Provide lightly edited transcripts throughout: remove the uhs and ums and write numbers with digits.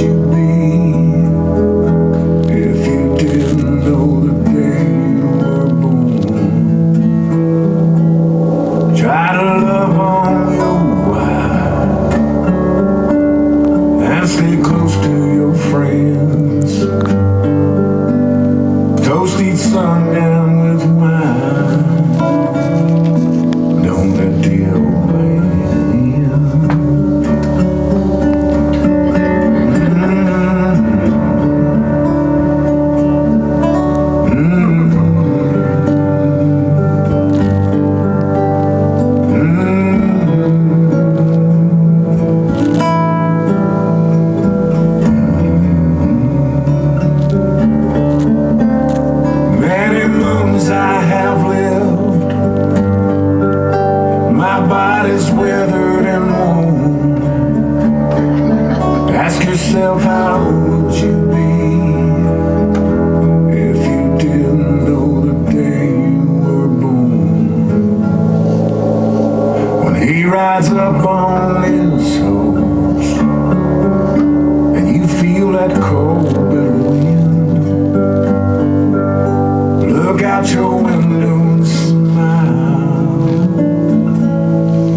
you be if you didn't know the day you were born? Try to love on your wife and stay close to your friends. Toast each sundown with wine. Don't let the old man in. Many moons I have lived, my body's withered and worn. Ask yourself, how would you be if you didn't know the day you were born? When he rides up on his horse and you feel that cold bitter wind, look out your window and smile.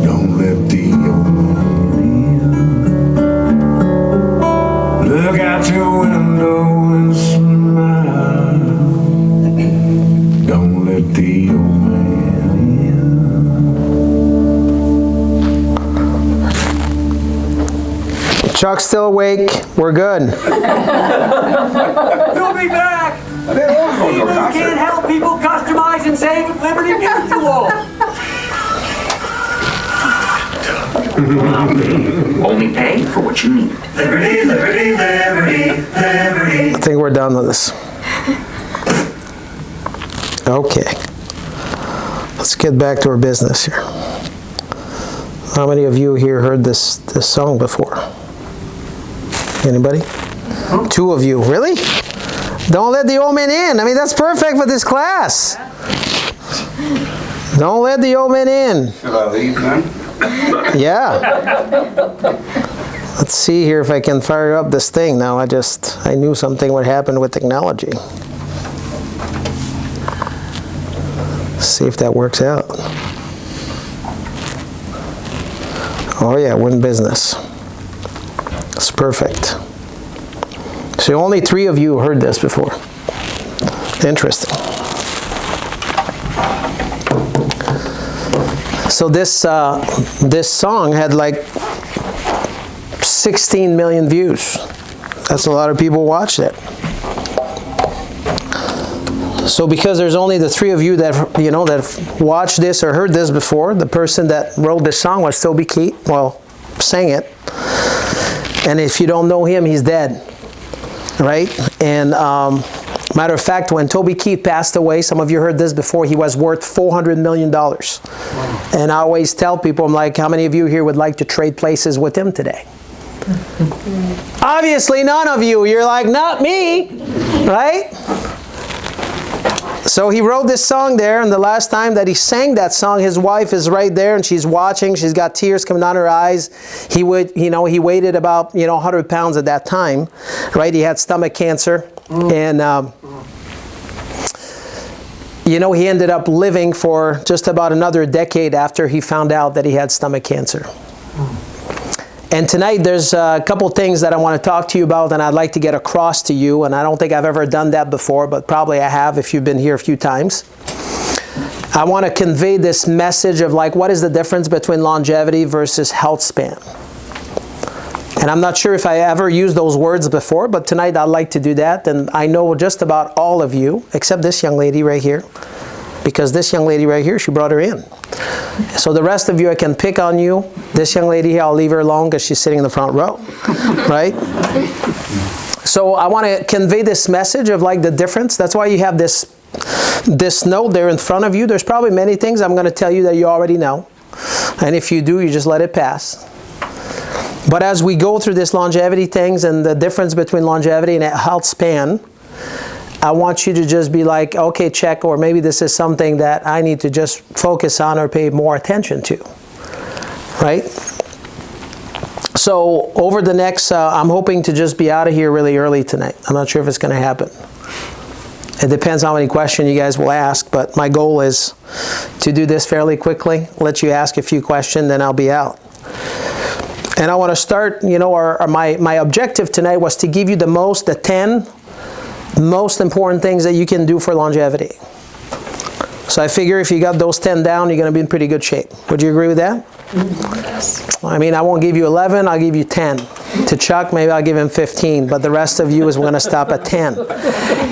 Don't let the old man in. Look out your window and smile. Don't let the old man in. Chuck's still awake. We're good. You'll be back! People can't help people customize and save at Liberty Mutual! Only pay for what you need. Liberty, liberty, liberty, liberty. I think we're done with this. Okay. Let's get back to our business here. How many of you here heard this song before? Anybody? 2 of you. Really? Don't let the old man in. I mean, that's perfect for this class. Don't let the old man in. Should I leave then? Yeah. Let's see here if I can fire up this thing. Now, I knew something would happen with technology. See if that works out. Oh yeah, we're in business. It's perfect. So only 3 of you heard this before. Interesting. So this song had like 16 million views. That's a lot of people watched it. So because there's only the 3 of you that that watched this or heard this before, the person that wrote this song was Toby Keith. Well, sang it. And if you don't know him, he's dead, right? And matter of fact, when Toby Keith passed away, some of you heard this before, he was worth $400 million. Wow. And I always tell people, I'm like, how many of you here would like to trade places with him today? Obviously none of you. You're like, not me, right? So he wrote this song there, and the last time that he sang that song, his wife is right there, and she's watching. She's got tears coming down her eyes. He weighed about 100 pounds at that time, right? He had stomach cancer, and he ended up living for just about another decade after he found out that he had stomach cancer. And tonight there's a couple things that I want to talk to you about, and I'd like to get across to you, and I don't think I've ever done that before, but probably I have if you've been here a few times. I want to convey this message of what is the difference between longevity versus health span. And I'm not sure if I ever used those words before, but tonight I'd like to do that, and I know just about all of you, except this young lady right here, because this young lady right here, she brought her in. So the rest of you, I can pick on you. This young lady here, I'll leave her alone because she's sitting in the front row, right? So I want to convey this message of the difference. That's why you have this note there in front of you. There's probably many things I'm going to tell you that you already know. And if you do, you just let it pass. But as we go through this longevity things and the difference between longevity and health span, I want you to just be like, okay, check, or maybe this is something that I need to just focus on or pay more attention to, right? So over the next, I'm hoping to just be out of here really early tonight. I'm not sure if it's going to happen. It depends how many questions you guys will ask, but my goal is to do this fairly quickly, let you ask a few questions, then I'll be out. And I want to start, my objective tonight was to give you the 10 most important things that you can do for longevity. So I figure if you got those 10 down, you're going to be in pretty good shape. Would you agree with that? Yes. I mean, I won't give you 11, I'll give you 10. To Chuck, maybe I'll give him 15, but the rest of you is going to stop at 10.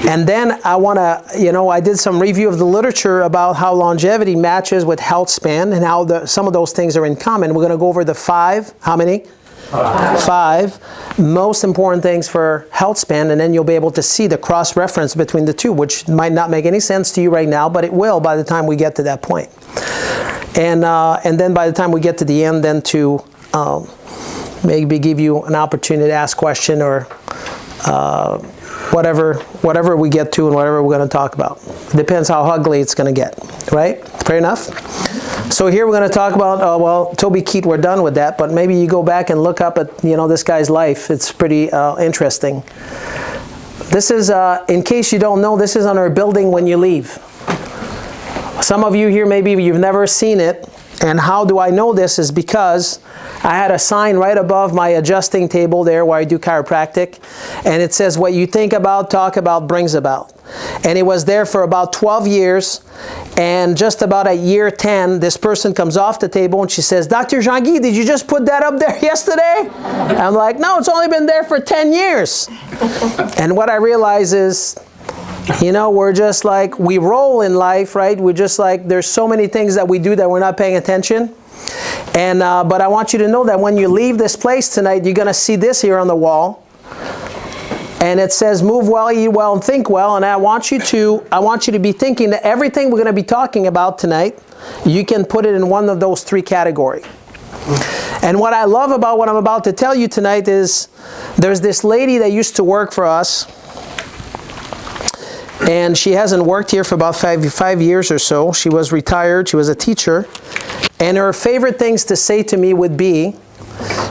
And then I want to, I did some review of the literature about how longevity matches with health span and how some of those things are in common. We're going to go over the 5, how many? 5 most important things for health span, and then you'll be able to see the cross-reference between the two, which might not make any sense to you right now, but it will by the time we get to that point. And then by the time we get to the end, then to maybe give you an opportunity to ask a question or whatever we get to and whatever we're going to talk about. It depends how ugly it's going to get, right? Fair enough? So here we're going to talk about, Toby Keat, we're done with that, but maybe you go back and look up at, this guy's life. It's pretty interesting. This is, in case you don't know, this is on our building when you leave. Some of you here, maybe you've never seen it. And how do I know this is because I had a sign right above my adjusting table there where I do chiropractic. And it says, what you think about, talk about, brings about. And it was there for about 12 years. And just about at year 10, this person comes off the table and she says, Dr. Jean-Guy, did you just put that up there yesterday? I'm like, no, it's only been there for 10 years. And what I realize is, we're just like, we roll in life, right? We're just like, there's so many things that we do that we're not paying attention. And but I want you to know that when you leave this place tonight, you're going to see this here on the wall. And it says, move well, eat well, and think well. And I want you to be thinking that everything we're going to be talking about tonight, you can put it in one of those 3 categories. And what I love about what I'm about to tell you tonight is, there's this lady that used to work for us. And she hasn't worked here for about 5 years or so. She was retired. She was a teacher. And her favorite things to say to me would be,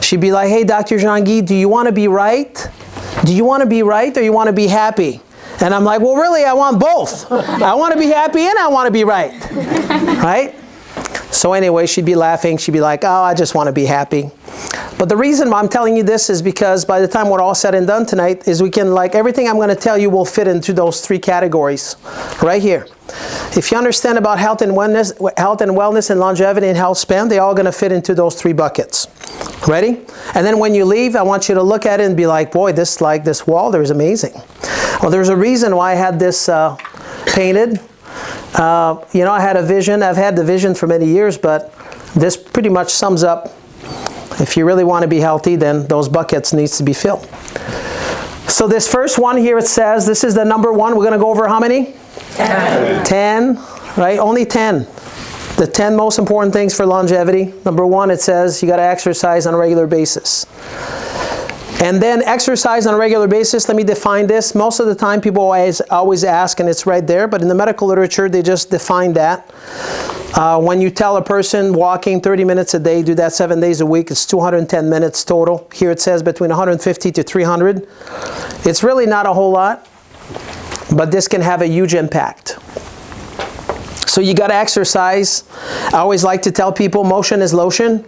she'd be like, hey, Dr. Jean-Guy, do you want to be right? Do you want to be right or you want to be happy? And I'm like, well, really, I want both. I want to be happy and I want to be right. Right? So anyway, she'd be laughing. She'd be like, oh, I just want to be happy. But the reason why I'm telling you this is because by the time we're all said and done tonight is we can, everything I'm going to tell you will fit into those 3 categories right here. If you understand about health and wellness and longevity and health span, they're all going to fit into those 3 buckets. Ready? And then when you leave, I want you to look at it and be like, boy, this wall there is amazing. Well, there's a reason why I had this painted. I had a vision. I've had the vision for many years, but this pretty much sums up. If you really want to be healthy, then those buckets needs to be filled. So this first one here, it says, this is the number 1. We're going to go over how many? 10, right? Only 10. The 10 most important things for longevity. Number 1, it says you got to exercise on a regular basis. And then exercise on a regular basis, let me define this. Most of the time people always ask, and it's right there, but in the medical literature, they just define that. When you tell a person walking 30 minutes a day, do that 7 days a week, it's 210 minutes total. Here it says between 150 to 300. It's really not a whole lot, but this can have a huge impact. So you got to exercise. I always like to tell people motion is lotion.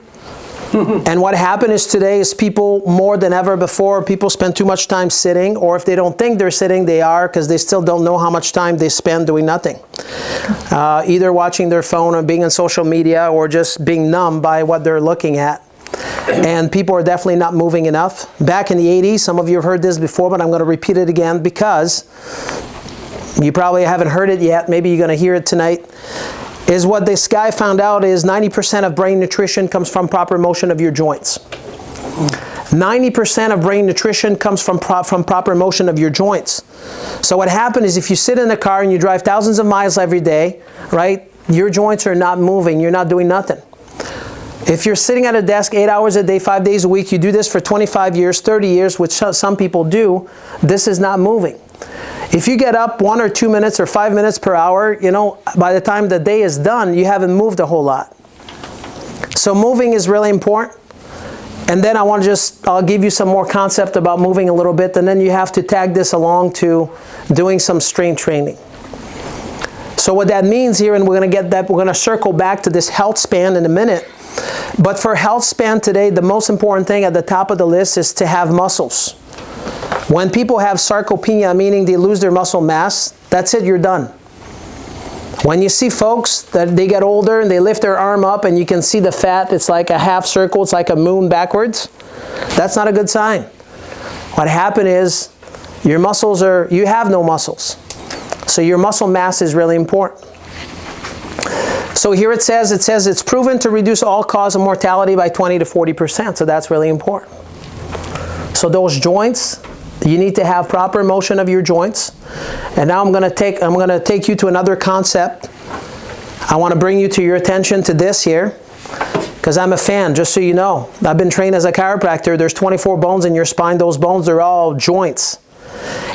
And what happened is today is people more than ever before, people spend too much time sitting, or if they don't think they're sitting, they are, because they still don't know how much time they spend doing nothing. Either watching their phone or being on social media or just being numb by what they're looking at. And people are definitely not moving enough. Back in the 80s, some of you have heard this before, but I'm going to repeat it again because you probably haven't heard it yet. Maybe you're going to hear it tonight. Is what this guy found out is 90% of brain nutrition comes from proper motion of your joints. 90% of brain nutrition comes from proper motion of your joints. So what happens is if you sit in a car and you drive thousands of miles every day, right, your joints are not moving, you're not doing nothing. If you're sitting at a desk 8 hours a day, 5 days a week, you do this for 25 years, 30 years, which some people do, this is not moving. If you get up 1 or 2 minutes or 5 minutes per hour, by the time the day is done, you haven't moved a whole lot. So moving is really important. And then I'll give you some more concept about moving a little bit, and then you have to tag this along to doing some strength training. So what that means here, and we're going to circle back to this health span in a minute. But for health span today, the most important thing at the top of the list is to have muscles. When people have sarcopenia, meaning they lose their muscle mass, that's it, you're done. When you see folks that they get older and they lift their arm up and you can see the fat, it's like a half circle, it's like a moon backwards, that's not a good sign. What happened is your muscles you have no muscles. So your muscle mass is really important. So here it says it's proven to reduce all cause of mortality by 20 to 40%. So that's really important. So those joints, you need to have proper motion of your joints. And now I'm going to take you to another concept. I want to bring you to your attention to this here, because I'm a fan, just so you know. I've been trained as a chiropractor. There's 24 bones in your spine. Those bones are all joints.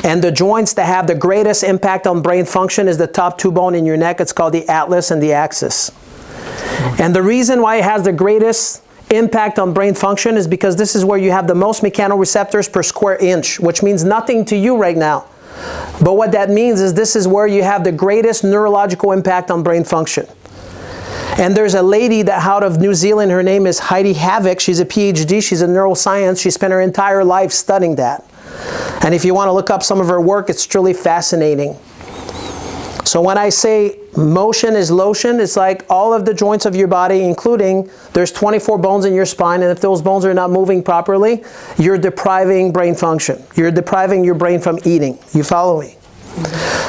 And the joints that have the greatest impact on brain function is the top two bone in your neck. It's called the atlas and the axis. And the reason why it has the greatest impact on brain function is because this is where you have the most mechanoreceptors per square inch, which means nothing to you right now. But what that means is this is where you have the greatest neurological impact on brain function. And there's a lady that out of New Zealand, her name is Heidi Havoc. She's a PhD, she's in neuroscience. She spent her entire life studying that. And if you want to look up some of her work, it's truly fascinating. So when I say motion is lotion, it's like all of the joints of your body, including there's 24 bones in your spine, and if those bones are not moving properly, you're depriving brain function. You're depriving your brain from eating. You follow me?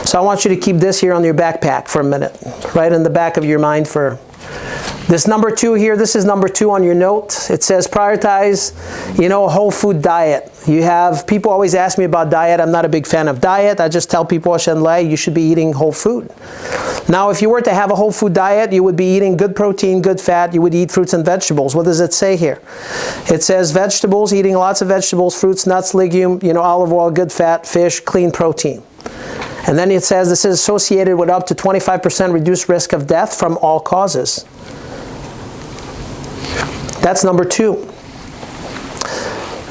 So I want you to keep this here on your backpack for a minute, right in the back of your mind for this number 2 here. This is number 2 on your note. It says prioritize, a whole food diet. People always ask me about diet. I'm not a big fan of diet. I just tell people, you should be eating whole food. Now, if you were to have a whole food diet, you would be eating good protein, good fat. You would eat fruits and vegetables. What does it say here? It says vegetables, eating lots of vegetables, fruits, nuts, legume, olive oil, good fat, fish, clean protein. And then it says this is associated with up to 25% reduced risk of death from all causes. That's number 2.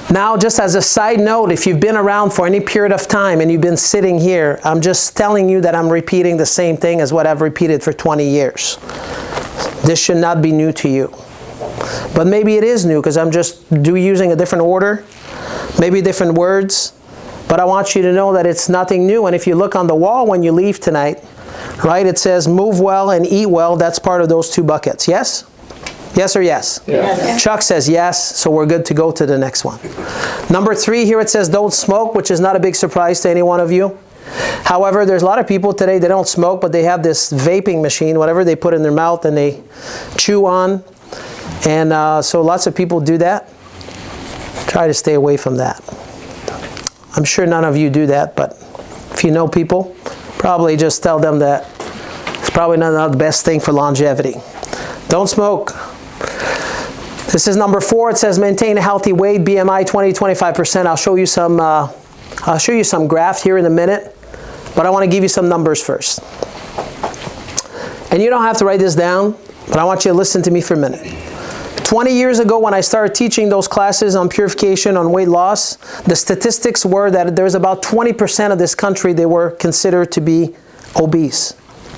Now, just as a side note, if you've been around for any period of time and you've been sitting here, I'm just telling you that I'm repeating the same thing as what I've repeated for 20 years. This should not be new to you. But maybe it is new because I'm just using a different order, maybe different words. But I want you to know that it's nothing new. And if you look on the wall when you leave tonight, right, it says move well and eat well. That's part of those 2 buckets. Yes? Yes or yes? Yes. Chuck says yes, so we're good to go to the next one. Number 3, here it says don't smoke, which is not a big surprise to any one of you. However, there's a lot of people today, they don't smoke, but they have this vaping machine, whatever they put in their mouth and they chew on. And so lots of people do that. Try to stay away from that. I'm sure none of you do that, but if you know people, probably just tell them that it's probably not the best thing for longevity. Don't smoke. This is number 4. It says maintain a healthy weight, BMI 20-25%. I'll show you some graphs here in a minute, but I want to give you some numbers first. And you don't have to write this down, but I want you to listen to me for a minute. 20 years ago, when I started teaching those classes on purification, on weight loss, the statistics were that there's about 20% of this country they were considered to be obese.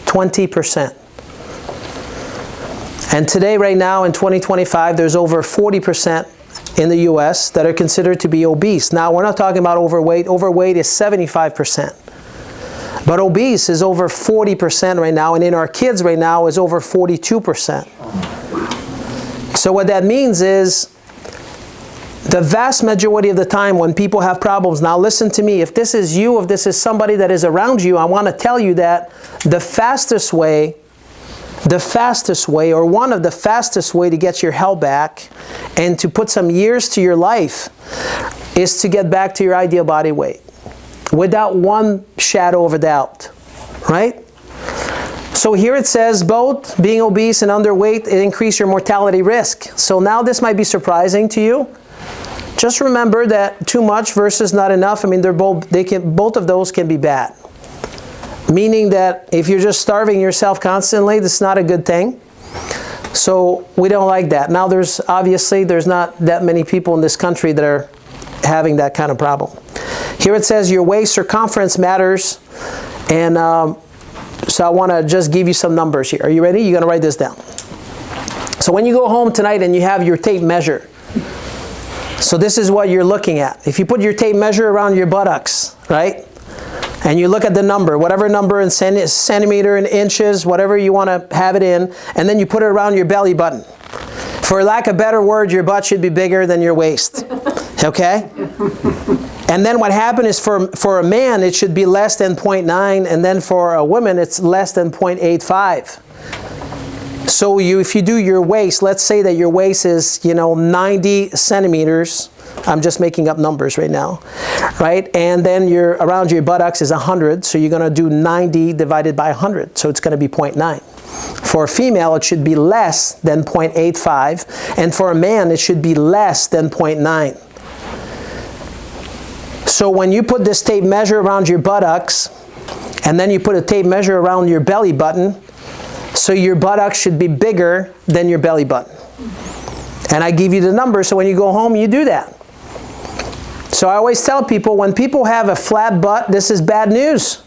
20%. And today, right now, in 2025, there's over 40% in the U.S. that are considered to be obese. Now, we're not talking about overweight. Overweight is 75%. But obese is over 40% right now, and in our kids right now is over 42%. So what that means is the vast majority of the time when people have problems, now listen to me, if this is you, if this is somebody that is around you, I want to tell you that the fastest way, or one of the fastest way to get your health back and to put some years to your life is to get back to your ideal body weight without one shadow of a doubt, right? So here it says both being obese and underweight increase your mortality risk. So now this might be surprising to you. Just remember that too much versus not enough, both of those can be bad. Meaning that if you're just starving yourself constantly, this is not a good thing. So we don't like that. Now there's not that many people in this country that are having that kind of problem. Here it says your waist circumference matters, and so I want to just give you some numbers here. Are you ready? You're going to write this down. So when you go home tonight and you have your tape measure, so this is what you're looking at. If you put your tape measure around your buttocks, right? And you look at the number, whatever number in centimeter, in inches, whatever you want to have it in, and then you put it around your belly button. For lack of a better word, your butt should be bigger than your waist. Okay? And then what happens is for a man, it should be less than 0.9, and then for a woman, it's less than 0.85. So if you do your waist, let's say that your waist is, 90 centimeters. I'm just making up numbers right now, right? And then around your buttocks is 100, so you're going to do 90 divided by 100, so it's going to be 0.9. For a female, it should be less than 0.85, and for a man, it should be less than 0.9. So when you put this tape measure around your buttocks, and then you put a tape measure around your belly button, so your buttocks should be bigger than your belly button. And I give you the number, so when you go home, you do that. So I always tell people, when people have a flat butt, this is bad news.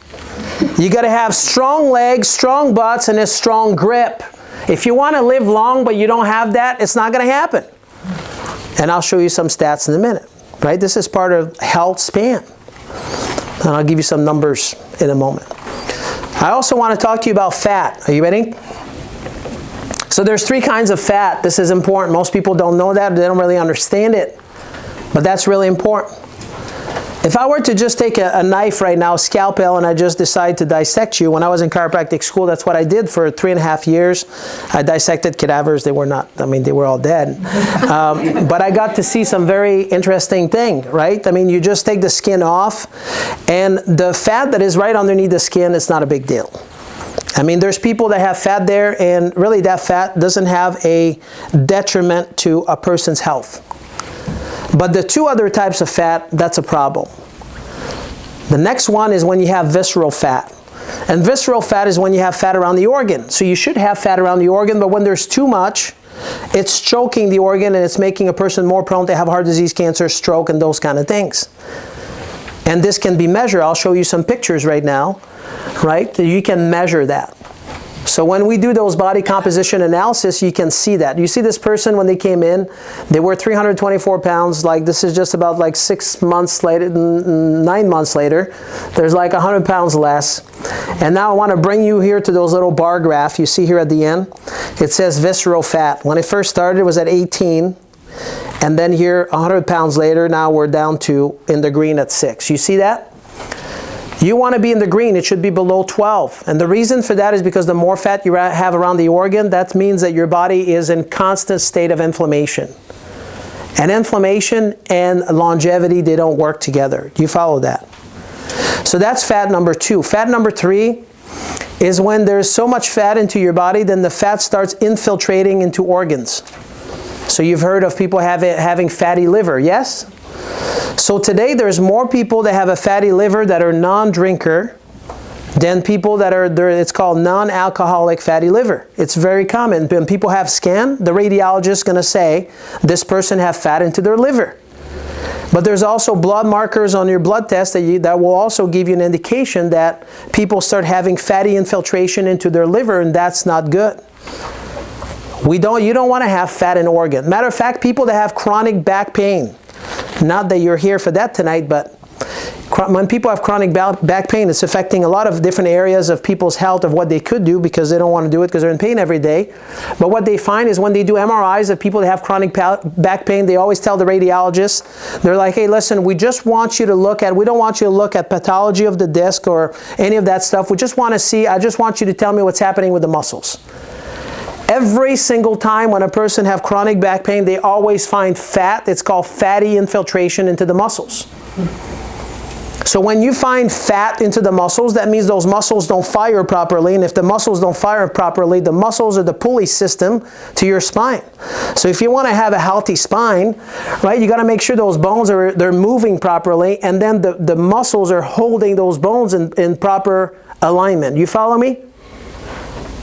You got to have strong legs, strong butts, and a strong grip. If you want to live long, but you don't have that, it's not going to happen. And I'll show you some stats in a minute. Right? This is part of health span. And I'll give you some numbers in a moment. I also want to talk to you about fat. Are you ready? So there's 3 kinds of fat. This is important. Most people don't know that. They don't really understand it. But that's really important. If I were to just take a knife right now, a scalpel, and I just decide to dissect you, when I was in chiropractic school, that's what I did for 3.5 years. I dissected cadavers. They were they were all dead. But I got to see some very interesting thing, right? You just take the skin off, and the fat that is right underneath the skin, it's not a big deal. There's people that have fat there, and really that fat doesn't have a detriment to a person's health. But the 2 other types of fat, that's a problem. The next one is when you have visceral fat. And visceral fat is when you have fat around the organ. So you should have fat around the organ, but when there's too much, it's choking the organ and it's making a person more prone to have heart disease, cancer, stroke, and those kind of things. And this can be measured. I'll show you some pictures right now, right? You can measure that. So when we do those body composition analysis, you can see that. You see this person when they came in, they were 324 pounds. This is just about 6 months later, 9 months later, there's 100 pounds less. And now I want to bring you here to those little bar graph you see here at the end. It says visceral fat. When it first started, it was at 18. And then here, 100 pounds later, now we're down to in the green at 6. You see that? You want to be in the green, it should be below 12. And the reason for that is because the more fat you have around the organ, that means that your body is in constant state of inflammation. And inflammation and longevity, they don't work together. Do you follow that? So that's fat number 2. Fat number 3 is when there's so much fat into your body, then the fat starts infiltrating into organs. So you've heard of people having fatty liver, yes? So today there's more people that have a fatty liver that are non-drinker than people that are, it's called non-alcoholic fatty liver. It's very common. When people have scan, the radiologist is going to say, this person have fat into their liver. But there's also blood markers on your blood test that will also give you an indication that people start having fatty infiltration into their liver, and that's not good. You don't want to have fat in organ. Matter of fact, people that have chronic back pain, not that you're here for that tonight, but when people have chronic back pain, it's affecting a lot of different areas of people's health of what they could do because they don't want to do it because they're in pain every day. But what they find is when they do MRIs of people that have chronic back pain, they always tell the radiologist, they're like, hey, listen, we don't want you to look at pathology of the disc or any of that stuff. We just want to see, I just want you to tell me what's happening with the muscles. Every single time when a person have chronic back pain, they always find fat. It's called fatty infiltration into the muscles. So when you find fat into the muscles, that means those muscles don't fire properly. And if the muscles don't fire properly, the muscles are the pulley system to your spine. So if you want to have a healthy spine, right, you got to make sure those bones they're moving properly, and then the muscles are holding those bones in proper alignment. You follow me?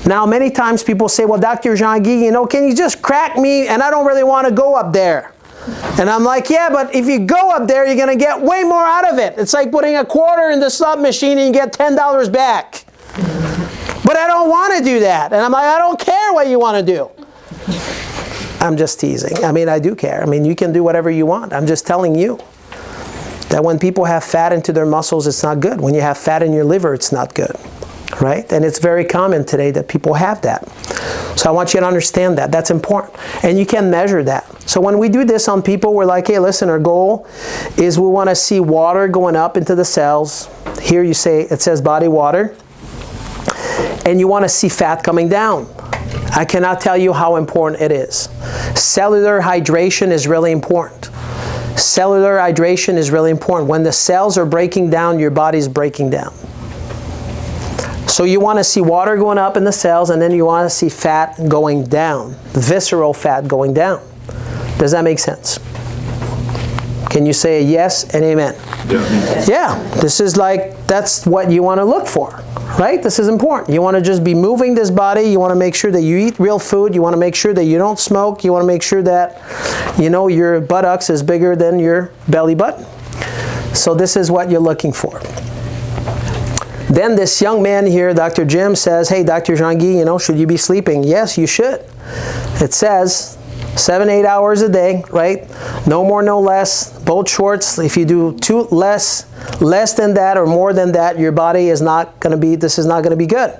Now, many times people say, well, Dr. Jean-Guy, you know, can you just crack me? And I don't really want to go up there. And I'm like, yeah, but if you go up there, you're going to get way more out of it. It's like putting a quarter in the slot machine and you get $10 back. But I don't want to do that. And I'm like, I don't care what you want to do. I'm just teasing. I mean, I do care. I mean, you can do whatever you want. I'm just telling you that when people have fat into their muscles, it's not good. When you have fat in your liver, it's not good. Right? And it's very common today that people have that. So I want you to understand that. That's important. And you can measure that. So when we do this on people, we're like, hey, listen, our goal is we want to see water going up into the cells. Here you say, it says body water. And you want to see fat coming down. I cannot tell you how important it is. Cellular hydration is really important. Cellular hydration is really important. When the cells are breaking down, your body's breaking down. So you want to see water going up in the cells, and then you want to see fat going down, visceral fat going down. Does that make sense? Can you say a yes and amen? Yeah, this is like, that's what you want to look for, right? This is important. You want to just be moving this body. You want to make sure that you eat real food. You want to make sure that you don't smoke. You want to make sure that, you know, your buttocks is bigger than your belly button. So this is what you're looking for. Then this young man here, Dr. Jim, says, hey, Dr. Jean-Guy, you know, should you be sleeping? Yes, you should. It says 7-8 hours a day, right? No more, no less. Both shorts. If you do less than that or more than that, your body is not going to be, this is not going to be good.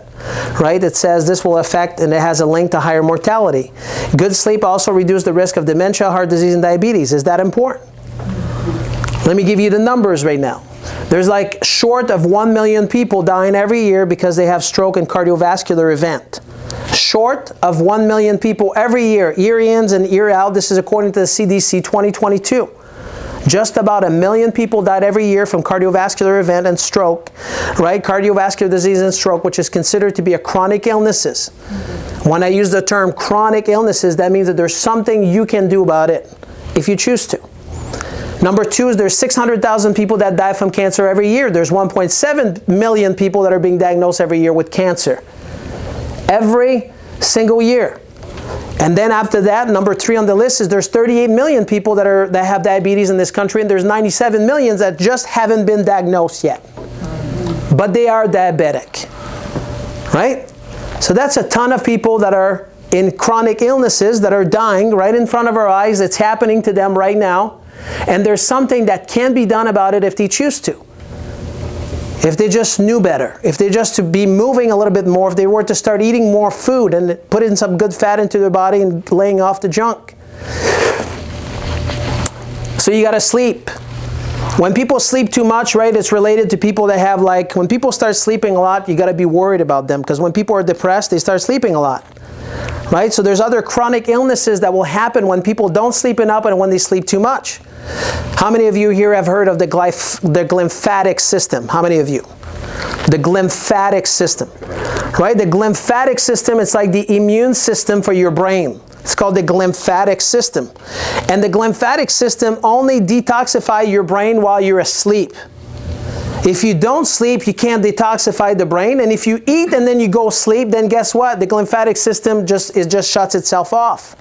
Right? It says this will affect, and it has a link to higher mortality. Good sleep also reduces the risk of dementia, heart disease, and diabetes. Is that important? Let me give you the numbers right now. There's like short of 1 million people dying every year because they have stroke and cardiovascular event. Short of 1 million people every year, year in and year out. This is according to the CDC 2022. Just about 1 million people died every year from cardiovascular event and stroke, right? Cardiovascular disease and stroke, which is considered to be a chronic illnesses. When I use the term chronic illnesses, that means that there's something you can do about it if you choose to. Number two is there's 600,000 people that die from cancer every year. There's 1.7 million people that are being diagnosed every year with cancer. Every single year. And then after that, number three on the list is there's 38 million people that have diabetes in this country, and there's 97 million that just haven't been diagnosed yet. But they are diabetic. Right? So that's a ton of people that are in chronic illnesses that are dying right in front of our eyes. It's happening to them right now. And there's something that can be done about it if they choose to. If they just knew better. If they just to be moving a little bit more. If they were to start eating more food and put in some good fat into their body and laying off the junk. So you got to sleep. When people sleep too much, right, it's related to people that have like, when people start sleeping a lot, you got to be worried about them. Because when people are depressed, they start sleeping a lot. Right? So there's other chronic illnesses that will happen when people don't sleep enough and when they sleep too much. How many of you here have heard of the glymphatic system? How many of you? The glymphatic system. Right? The glymphatic system, it's like the immune system for your brain. It's called the glymphatic system. And the glymphatic system only detoxifies your brain while you're asleep. If you don't sleep, you can't detoxify the brain. And if you eat and then you go sleep, then guess what? The glymphatic system just shuts itself off.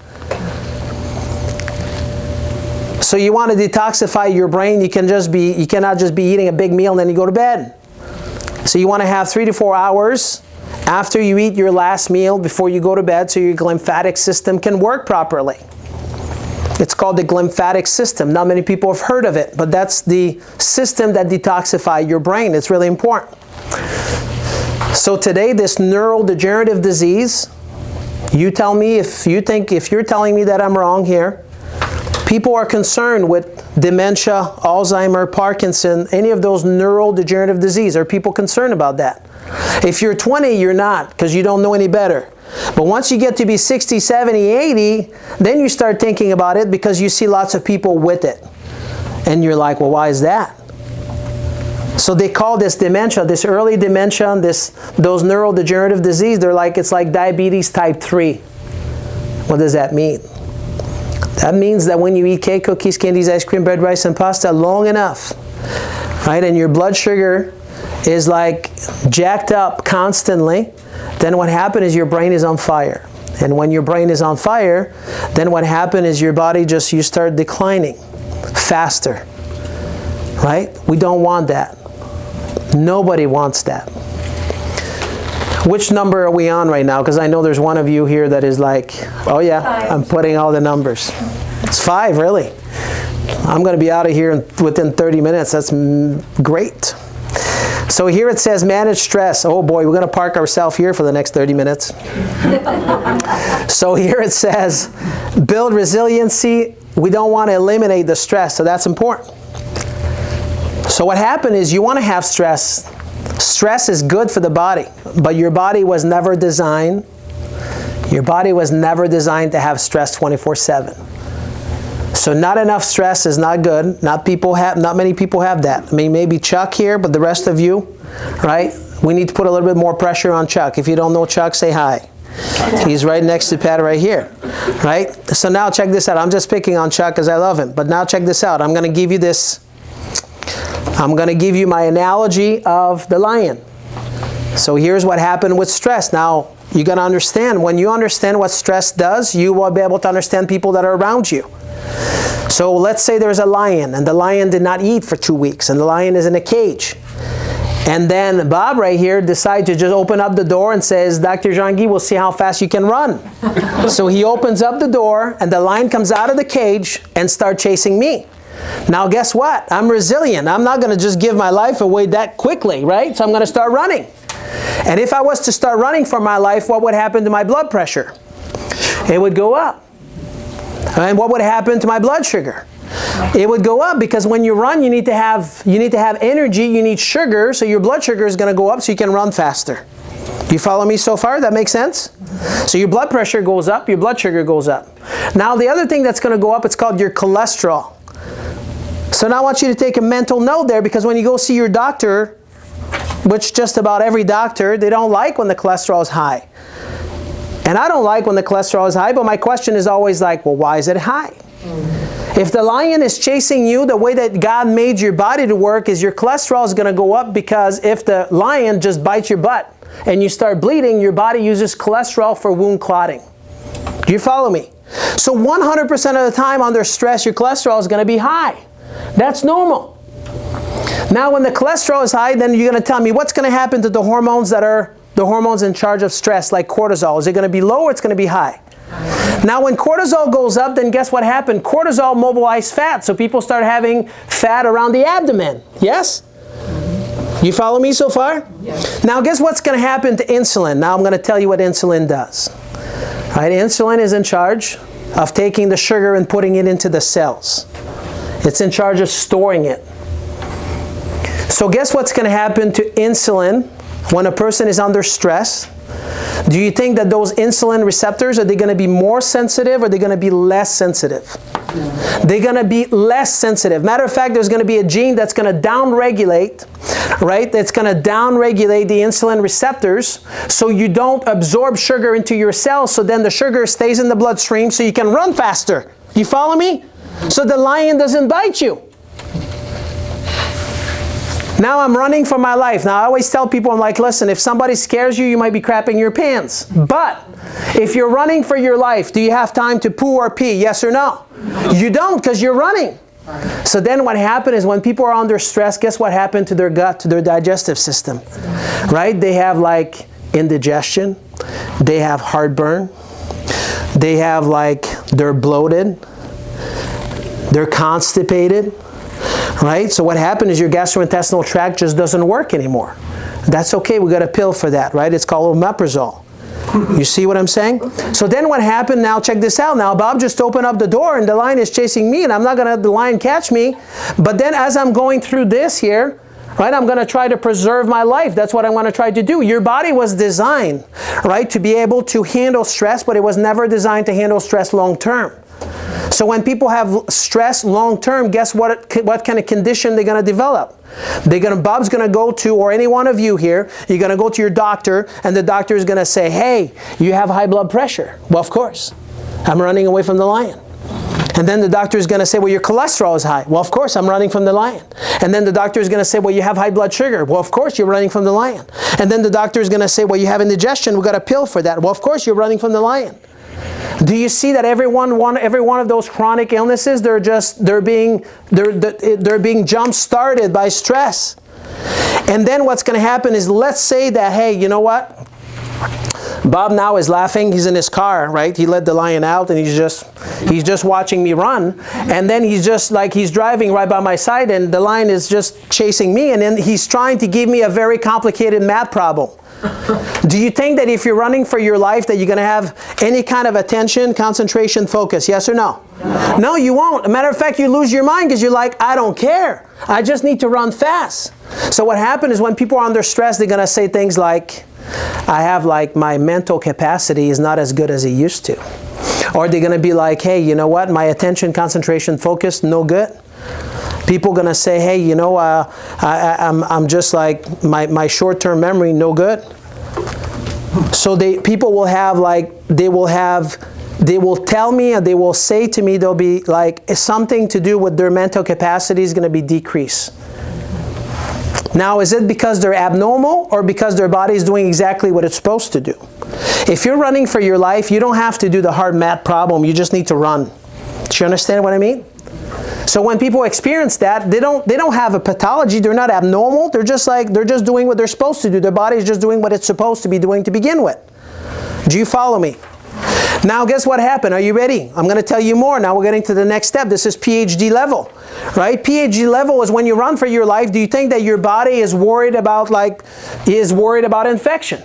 So you want to detoxify your brain, you cannot just be eating a big meal and then you go to bed. So you want to have 3 to 4 hours after you eat your last meal before you go to bed so your glymphatic system can work properly. It's called the glymphatic system. Not many people have heard of it, but that's the system that detoxifies your brain. It's really important. So today, this neurodegenerative disease, you tell me if you're telling me that I'm wrong here. People are concerned with dementia, Alzheimer, Parkinson, any of those neurodegenerative disease. Are people concerned about that? If you're 20, you're not, because you don't know any better. But once you get to be 60, 70, 80, then you start thinking about it because you see lots of people with it. And you're like, well, why is that? So they call this dementia, this early dementia, those neurodegenerative disease, it's like diabetes type 3. What does that mean? That means that when you eat cake, cookies, candies, ice cream, bread, rice, and pasta long enough, right, and your blood sugar is like jacked up constantly, then what happened is your brain is on fire. And when your brain is on fire, then what happened is your body you start declining faster. Right? We don't want that. Nobody wants that. Which number are we on right now? Because I know there's one of you here that is like, oh yeah, 5. I'm putting all the numbers. It's 5, really. I'm going to be out of here within 30 minutes. That's great. So here it says manage stress. Oh boy, we're going to park ourselves here for the next 30 minutes. So here it says build resiliency. We don't want to eliminate the stress, so that's important. So what happened is you want to have stress. Stress is good for the body, but your body was never designed. Your body was never designed to have stress 24/7. So not enough stress is not good. Not many people have that. I mean, maybe Chuck here, but the rest of you, right? We need to put a little bit more pressure on Chuck. If you don't know Chuck, say hi. He's right next to Pat right here, right? So now check this out. I'm just picking on Chuck because I love him. But now check this out. I'm going to give you this. I'm going to give you my analogy of the lion. So here's what happened with stress. Now, you got to understand, when you understand what stress does, you will be able to understand people that are around you. So let's say there's a lion, and the lion did not eat for 2 weeks, and the lion is in a cage. And then Bob right here decides to just open up the door and says, Dr. Jean-Guy, we'll see how fast you can run. So he opens up the door, and the lion comes out of the cage and starts chasing me. Now guess what? I'm resilient. I'm not going to just give my life away that quickly, right? So I'm going to start running. And if I was to start running for my life, what would happen to my blood pressure? It would go up. And what would happen to my blood sugar? It would go up, because when you run, you need to have energy, you need sugar, so your blood sugar is going to go up so you can run faster. Do you follow me so far? That makes sense? So your blood pressure goes up, your blood sugar goes up. Now the other thing that's going to go up, it's called your cholesterol. So now I want you to take a mental note there, because when you go see your doctor, which just about every doctor, they don't like when the cholesterol is high. And I don't like when the cholesterol is high, but my question is always like, well, why is it high? If the lion is chasing you, the way that God made your body to work is your cholesterol is going to go up, because if the lion just bites your butt and you start bleeding, your body uses cholesterol for wound clotting. Do you follow me? So 100% of the time under stress, your cholesterol is going to be high. That's normal. Now when the cholesterol is high, then you're going to tell me what's going to happen to the hormones that are the hormones in charge of stress, like cortisol. Is it going to be low or it's going to be high? Now when cortisol goes up, then guess what happened? Cortisol mobilized fat, so people start having fat around the abdomen. Yes? You follow me so far? Yes. Now guess what's going to happen to insulin? Now I'm going to tell you what insulin does. Right? Insulin is in charge of taking the sugar and putting it into the cells. It's in charge of storing it. So guess what's going to happen to insulin when a person is under stress? Do you think that those insulin receptors, are they going to be more sensitive, or are they going to be less sensitive? They're going to be less sensitive. Matter of fact, there's going to be a gene that's going to downregulate, right? That's going to downregulate the insulin receptors so you don't absorb sugar into your cells, so then the sugar stays in the bloodstream so you can run faster. You follow me? So the lion doesn't bite you. Now I'm running for my life. Now I always tell people, I'm like, listen, if somebody scares you, you might be crapping your pants. But if you're running for your life, do you have time to poo or pee? Yes or no? You don't, because you're running. So then what happened is when people are under stress, guess what happened to their gut, to their digestive system? Right? They have like indigestion. They have heartburn. They have like, they're bloated. They're constipated. Right? So what happened is your gastrointestinal tract just doesn't work anymore. That's okay. We got a pill for that, right? It's called omeprazole. You see what I'm saying? So then what happened, now check this out. Now Bob just opened up the door and the lion is chasing me, and I'm not going to let the lion catch me. But then as I'm going through this here, right, I'm going to try to preserve my life. That's what I want to try to do. Your body was designed, right, to be able to handle stress, but it was never designed to handle stress long term. So when people have stress long term, guess what kind of condition they're going to develop? Bob's going to go to, or any one of you here, you're going to go to your doctor, and the doctor is going to say, hey, you have high blood pressure. Well, of course. I'm running away from the lion. And then the doctor is going to say, well, your cholesterol is high. Well, of course, I'm running from the lion. And then the doctor is going to say, well, you have high blood sugar. Well, of course, you're running from the lion. And then the doctor is going to say, well, you have indigestion. We've got a pill for that. Well, of course, you're running from the lion. Do you see that every one of those chronic illnesses, they're being jump-started by stress? And then what's going to happen is, let's say that, hey, you know what? Bob now is laughing. He's in his car, right? He let the lion out, and he's just watching me run. And then he's driving right by my side, and the lion is just chasing me, and then he's trying to give me a very complicated math problem. Do you think that if you're running for your life that you're going to have any kind of attention, concentration, focus? Yes or no? No, you won't. As a matter of fact, you lose your mind because you're like, I don't care. I just need to run fast. So what happens is when people are under stress, they're going to say things like, I have my mental capacity is not as good as it used to. Or they're going to be like, hey, you know what? My attention, concentration, focus, no good. People are going to say, hey, you know, I'm just like, my short-term memory, no good. So people will have they will tell me, and they will say to me, they'll be like, something to do with their mental capacity is going to be decreased. Now, is it because they're abnormal or because their body is doing exactly what it's supposed to do? If you're running for your life, you don't have to do the hard math problem. You just need to run. Do you understand what I mean? So when people experience that, they don't have a pathology. They're not abnormal. They're just doing what they're supposed to do. Their body is just doing what it's supposed to be doing to begin with. Do you follow me? Now, guess what happened? Are you ready? I'm going to tell you more. Now we're getting to the next step. This is PhD level, right? PhD level is when you run for your life. Do you think that your body is worried about infection?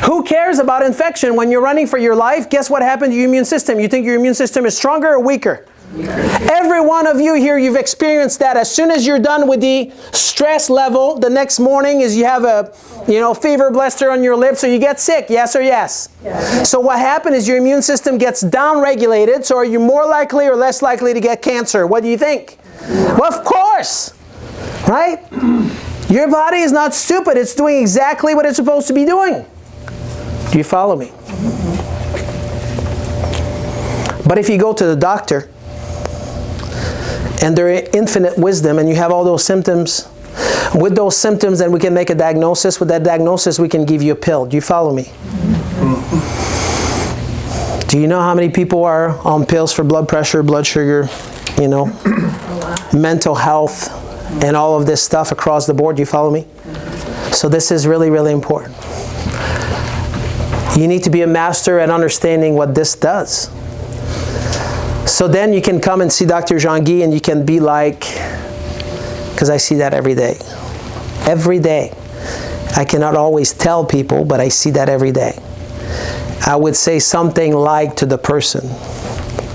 Who cares about infection when you're running for your life? Guess what happened to your immune system? You think your immune system is stronger or weaker? Every one of you here, you've experienced that. As soon as you're done with the stress level, the next morning is you have a fever blister on your lips, or you get sick. Yes or yes? Yes. So what happened is your immune system gets down-regulated. So are you more likely or less likely to get cancer? What do you think? Well, of course, right? Your body is not stupid. It's doing exactly what it's supposed to be doing. Do you follow me? But if you go to the doctor, and their infinite wisdom, and you have all those symptoms, with those symptoms, then we can make a diagnosis. With that diagnosis, we can give you a pill. Do you follow me? Do you know how many people are on pills for blood pressure, blood sugar, mental health, and all of this stuff across the board? Do you follow me? So this is really, really important. You need to be a master at understanding what this does. So then you can come and see Dr. Jean-Guy, and you can be like, because I see that every day. Every day. I cannot always tell people, but I see that every day. I would say something like to the person,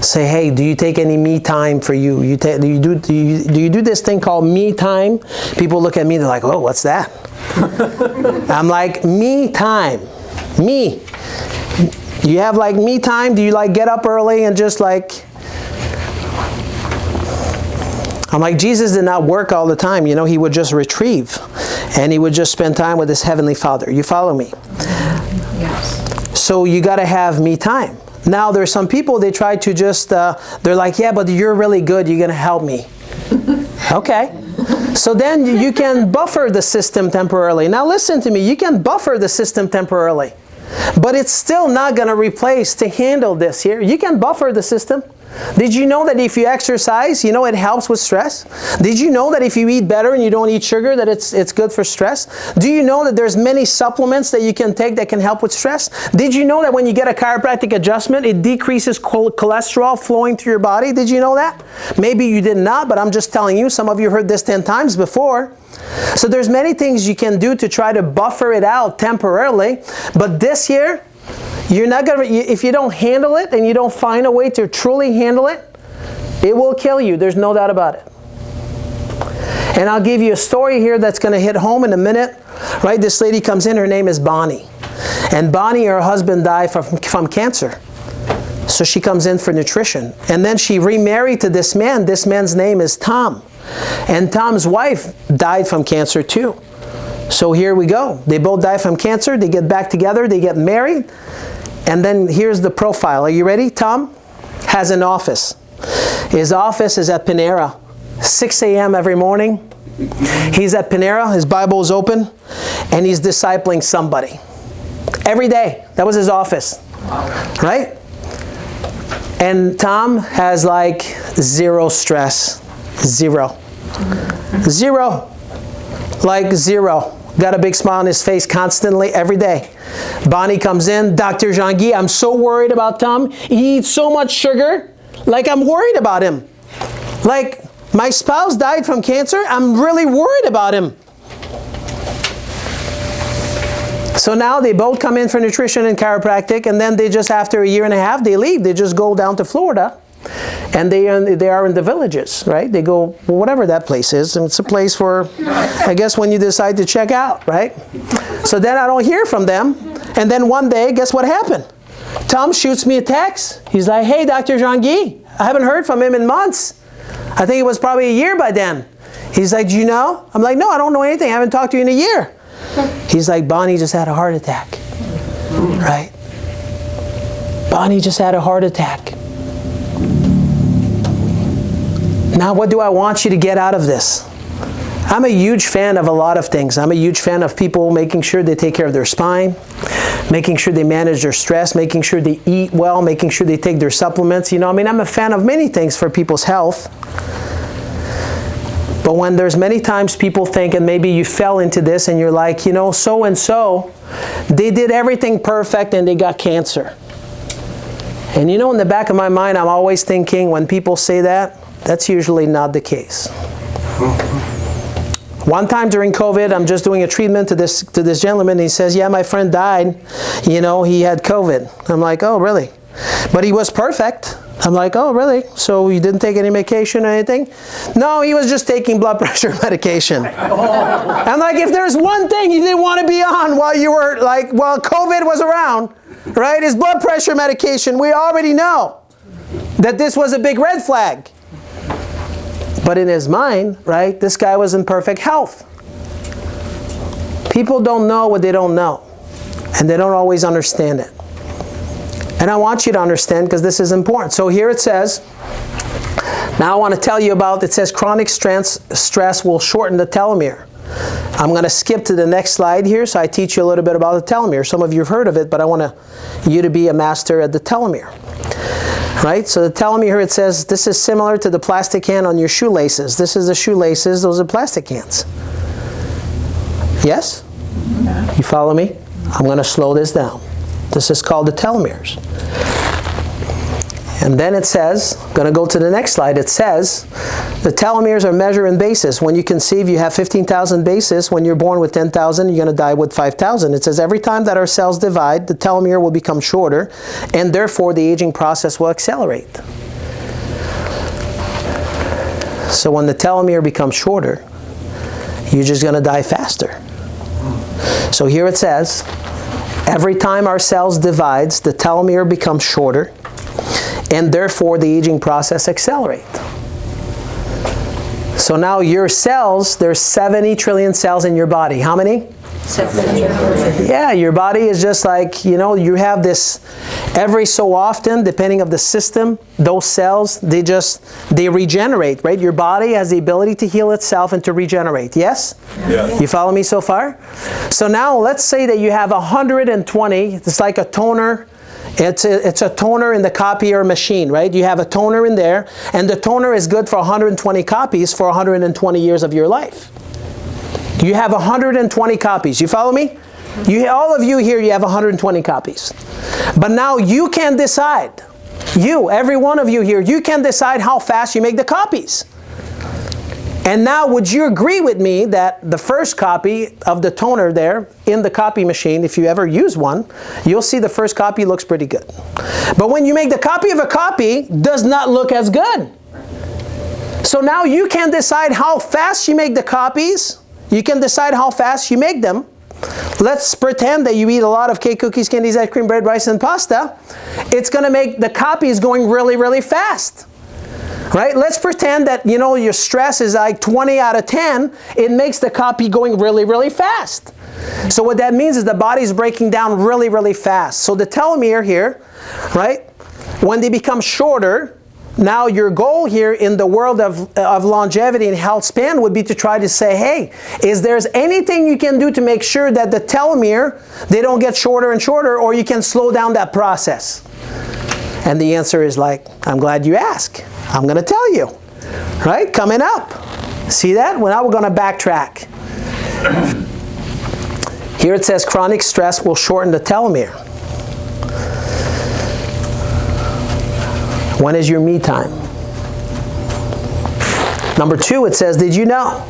say, hey, do you take any me time for you? Do you do this thing called me time? People look at me, they're like, oh, what's that? I'm like, me time. Me. You have me time? Do you get up early and just I'm like, Jesus did not work all the time. He would just retrieve. And he would just spend time with his Heavenly Father. You follow me? Yes. So you got to have me time. Now, there's some people, they try to just, they're like, yeah, but you're really good. You're going to help me. Okay. So then you can buffer the system temporarily. Now listen to me. You can buffer the system temporarily. But it's still not going to replace to handle this here. You can buffer the system. Did you know that if you exercise, it helps with stress? Did you know that if you eat better and you don't eat sugar, that it's good for stress? Do you know that there's many supplements that you can take that can help with stress? Did you know that when you get a chiropractic adjustment, it decreases cholesterol flowing through your body? Did you know that? Maybe you did not, but I'm just telling you, some of you heard this 10 times before. So there's many things you can do to try to buffer it out temporarily, but this year, you're not going to, if you don't handle it and you don't find a way to truly handle it, it will kill you. There's no doubt about it. And I'll give you a story here that's going to hit home in a minute. Right? This lady comes in, her name is Bonnie. And Bonnie, her husband died from cancer. So she comes in for nutrition. And then she remarried to this man. This man's name is Tom. And Tom's wife died from cancer too. So here we go. They both die from cancer. They get back together. They get married. And then here's the profile. Are you ready? Tom has an office. His office is at Panera, 6 a.m. every morning. He's at Panera, his Bible is open, and he's discipling somebody. Every day. That was his office. Right? And Tom has like zero stress. Zero. Zero. Like zero. Got a big smile on his face constantly, every day. Bonnie comes in, Dr. Jean-Guy, I'm so worried about Tom. He eats so much sugar. Like, I'm worried about him. Like, my spouse died from cancer. I'm really worried about him. So now they both come in for nutrition and chiropractic, and then they just, after a year and a half, they leave. They just go down to Florida, and they are in the villages, right? They go, well, whatever that place is, and it's a place for, I guess, when you decide to check out, right? So then I don't hear from them, and then one day, guess what happened? Tom shoots me a text. He's like, hey, Dr. Jean-Guy, I haven't heard from him in months. I think it was probably a year by then. He's like, do you know? I'm like, no, I don't know anything. I haven't talked to you in a year. He's like, Bonnie just had a heart attack. Right? Bonnie just had a heart attack. Now, what do I want you to get out of this? I'm a huge fan of a lot of things. I'm a huge fan of people making sure they take care of their spine, making sure they manage their stress, making sure they eat well, making sure they take their supplements. You know, I mean, I'm a fan of many things for people's health. But when there's many times people think, and maybe you fell into this and you're like, you know, so-and-so, they did everything perfect and they got cancer. And you know, in the back of my mind, I'm always thinking, when people say that, that's usually not the case. One time during COVID, I'm just doing a treatment to this gentleman, and he says, yeah, my friend died. You know, he had COVID. I'm like, oh, really? But he was perfect. I'm like, oh, really? So you didn't take any medication or anything? No, he was just taking blood pressure medication. I'm like, if there's one thing you didn't want to be on while you were like, while COVID was around, right, is blood pressure medication. We already know that this was a big red flag. But in his mind, right, this guy was in perfect health. People don't know what they don't know. And they don't always understand it. And I want you to understand, because this is important. So here it says, now I want to tell you about, it says chronic stress will shorten the telomere. I'm going to skip to the next slide here, so I teach you a little bit about the telomere. Some of you have heard of it, but I want you to be a master at the telomere. Right? So the telomere here, it says, this is similar to the plastic can on your shoelaces. This is the shoelaces, those are plastic cans. Yes? You follow me? I'm going to slow this down. This is called the telomeres. And then it says, I'm going to go to the next slide, it says, the telomeres are measured in bases. When you conceive, you have 15,000 bases. When you're born with 10,000, you're going to die with 5,000. It says every time that our cells divide, the telomere will become shorter, and therefore the aging process will accelerate. So when the telomere becomes shorter, you're just going to die faster. So here it says, every time our cells divides, the telomere becomes shorter, and therefore the aging process accelerates. So now your cells, there's 70 trillion cells in your body. How many? 70. Yeah, your body is just like, you know, you have this every so often, depending on the system, those cells, they regenerate, right? Your body has the ability to heal itself and to regenerate. Yes? Yeah. You follow me so far? So now let's say that you have 120, it's like a toner. It's a toner in the copier machine, right? You have a toner in there, and the toner is good for 120 copies for 120 years of your life. You have 120 copies. You follow me? All of you here, you have 120 copies. But now you can decide. Every one of you here, you can decide how fast you make the copies. And now, would you agree with me that the first copy of the toner there in the copy machine, if you ever use one, you'll see the first copy looks pretty good. But when you make the copy of a copy, does not look as good. So now you can decide how fast you make the copies. You can decide how fast you make them. Let's pretend that you eat a lot of cake, cookies, candies, ice cream, bread, rice, and pasta. It's going to make the copies going really, really fast. Right? Let's pretend that, you know, your stress is like 20 out of 10. It makes the copy going really, really fast. So what that means is the body's breaking down really, really fast. So the telomere here, right, when they become shorter, now your goal here in the world of longevity and health span would be to try to say, hey, is there anything you can do to make sure that the telomere, they don't get shorter and shorter, or you can slow down that process? And the answer is like, I'm glad you asked. I'm going to tell you. Right? Coming up. See that? Well, now we're going to backtrack. Here it says chronic stress will shorten the telomere. When is your me time? Number 2, it says, did you know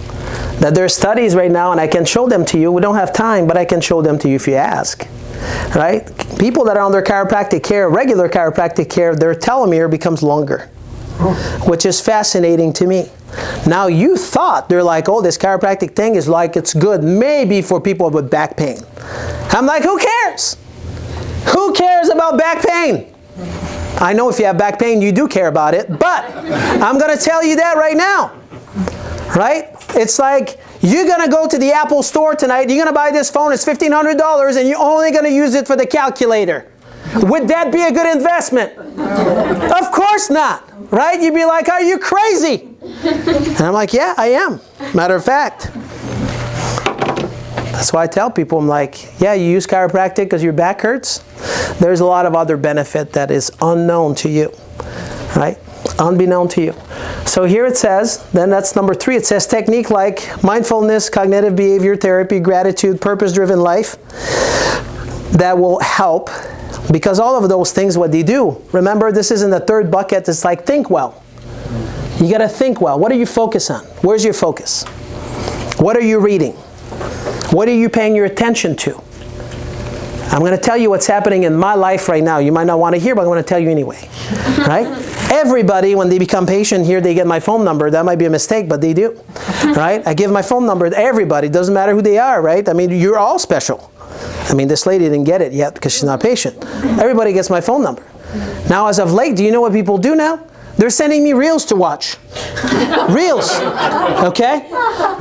that there are studies right now, and I can show them to you. We don't have time, but I can show them to you if you ask. Right? People that are under chiropractic care, regular chiropractic care, their telomere becomes longer, which is fascinating to me. Now you thought, they're like, oh, this chiropractic thing is like, it's good maybe for people with back pain. I'm like, who cares? Who cares about back pain? I know if you have back pain, you do care about it, but I'm going to tell you that right now. Right? It's like, you're going to go to the Apple store tonight, you're going to buy this phone, it's $1,500, and you're only going to use it for the calculator. Would that be a good investment? Of course not. Right? You'd be like, are you crazy? And I'm like, yeah, I am. Matter of fact. That's why I tell people, I'm like, yeah, you use chiropractic because your back hurts. There's a lot of other benefit that is unknown to you. Right? Unbeknown to you. So here it says, then that's number 3, it says technique like mindfulness, cognitive behavior therapy, gratitude, purpose-driven life that will help, because all of those things, what they do, remember this is in the 3rd bucket, it's like think well. You got to think well. What do you focus on? Where's your focus? What are you reading? What are you paying your attention to? I'm going to tell you what's happening in my life right now. You might not want to hear, but I'm going to tell you anyway. Right? Everybody, when they become patient here, they get my phone number. That might be a mistake, but they do. Right? I give my phone number to everybody. It doesn't matter who they are, right? I mean, you're all special. I mean, this lady didn't get it yet because she's not patient. Everybody gets my phone number. Now, as of late, do you know what people do now? They're sending me reels to watch. Reels. Okay?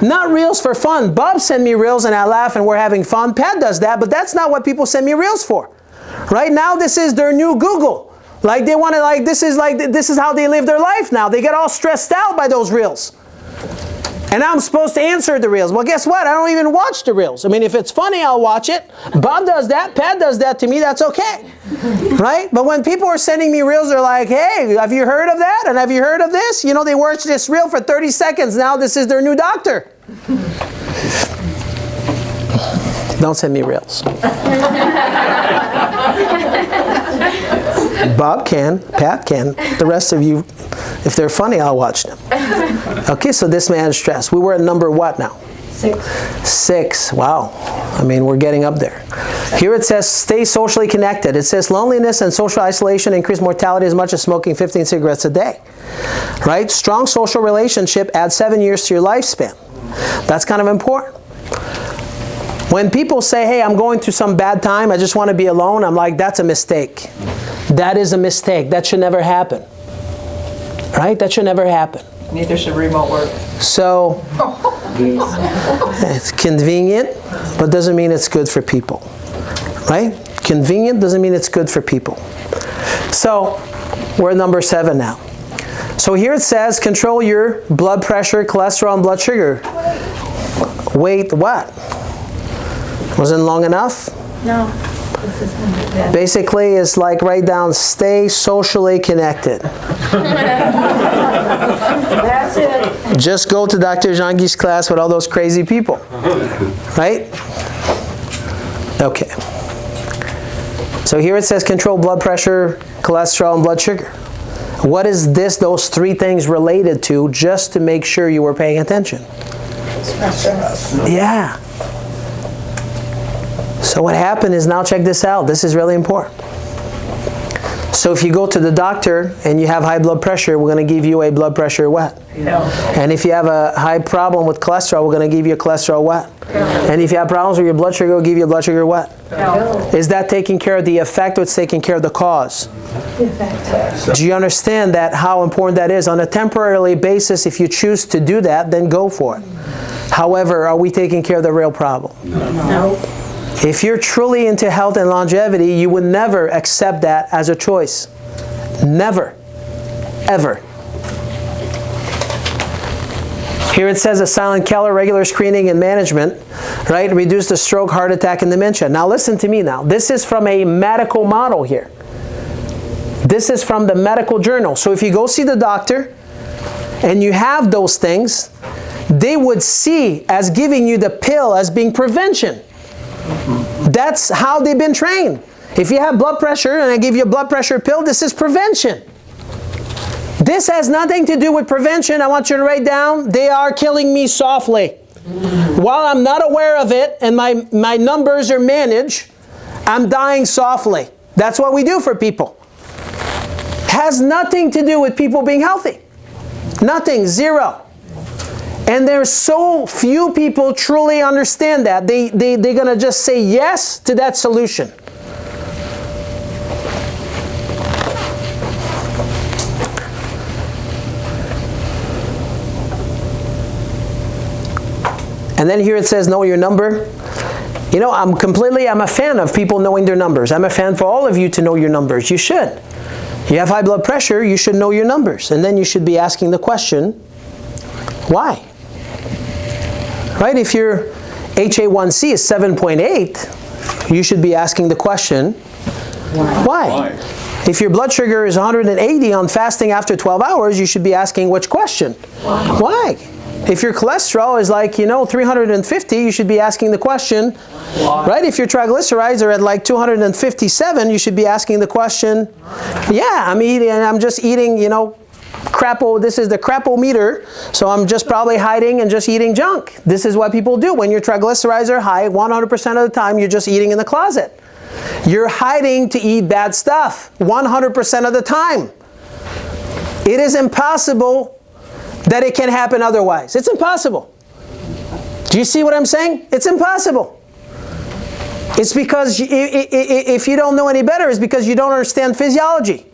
Not reels for fun. Bob sent me reels and I laugh and we're having fun. Pat does that, but that's not what people send me reels for. Right now, this is their new Google. Like they want to, this is how they live their life now. They get all stressed out by those reels. And I'm supposed to answer the reels. Well, guess what? I don't even watch the reels. I mean, if it's funny, I'll watch it. Bob does that. Pat does that to me. That's okay. Right? But when people are sending me reels, they're like, hey, have you heard of that? And have you heard of this? You know, they watch this reel for 30 seconds. Now this is their new doctor. Don't send me reels. Bob can. Pat can. The rest of you, if they're funny, I'll watch them. Okay, so this man's stressed. We were at number what now? 6. Wow. I mean, we're getting up there. Here it says, stay socially connected. It says, loneliness and social isolation increase mortality as much as smoking 15 cigarettes a day. Right? Strong social relationship adds 7 years to your lifespan. That's kind of important. When people say, hey, I'm going through some bad time, I just want to be alone, I'm like, that's a mistake. That is a mistake. That should never happen. Right? That should never happen. Neither should remote work. So, it's convenient, but doesn't mean it's good for people. Right? Convenient doesn't mean it's good for people. So, we're at number 7 now. So here it says, control your blood pressure, cholesterol, and blood sugar. Wait, what? Wasn't long enough? No. Basically, it's like write down, stay socially connected. That's it. Just go to Dr. Jean-Guy's class with all those crazy people. Right? Okay. So here it says control blood pressure, cholesterol, and blood sugar. What is those 3 things related to, just to make sure you were paying attention? Yeah. So what happened is, now check this out. This is really important. So if you go to the doctor and you have high blood pressure, we're going to give you a blood pressure what? No. And if you have a high problem with cholesterol, we're going to give you a cholesterol what? No. And if you have problems with your blood sugar, we'll give you a blood sugar what? No. Is that taking care of the effect, or it's taking care of the cause? Do you understand that, how important that is? On a temporary basis, if you choose to do that, then go for it. However, are we taking care of the real problem? No. If you're truly into health and longevity, you would never accept that as a choice. Never. ever. Here it says a silent killer, regular screening and management, right? Reduce the stroke, heart attack, and dementia. Now listen to me now. This is from a medical model here. This is from the medical journal. So if you go see the doctor and you have those things, they would see as giving you the pill as being prevention. That's how they've been trained. If you have blood pressure and I give you a blood pressure pill, this is prevention. This has nothing to do with prevention. I want you to write down, they are killing me softly. While I'm not aware of it and my numbers are managed, I'm dying softly. That's what we do for people. Has nothing to do with people being healthy. Nothing, zero. And there's so few people truly understand that. They're going to just say yes to that solution. And then here it says, know your number. You know, I'm a fan of people knowing their numbers. I'm a fan for all of you to know your numbers. You should. You have high blood pressure, you should know your numbers. And then you should be asking the question, why? Right? If your HA1C is 7.8, you should be asking the question, why? If your blood sugar is 180 on fasting after 12 hours, you should be asking which question? Why? If your cholesterol is like, 350, you should be asking the question, why? Right? If your triglycerides are at like 257, you should be asking the question, yeah, I'm just eating, crapo, this is the crapometer, so I'm just probably hiding and just eating junk. This is what people do. When your triglycerides are high, 100% of the time, you're just eating in the closet. You're hiding to eat bad stuff 100% of the time. It is impossible that it can happen otherwise. It's impossible. Do you see what I'm saying? It's impossible. It's because if you don't know any better, it's because you don't understand physiology.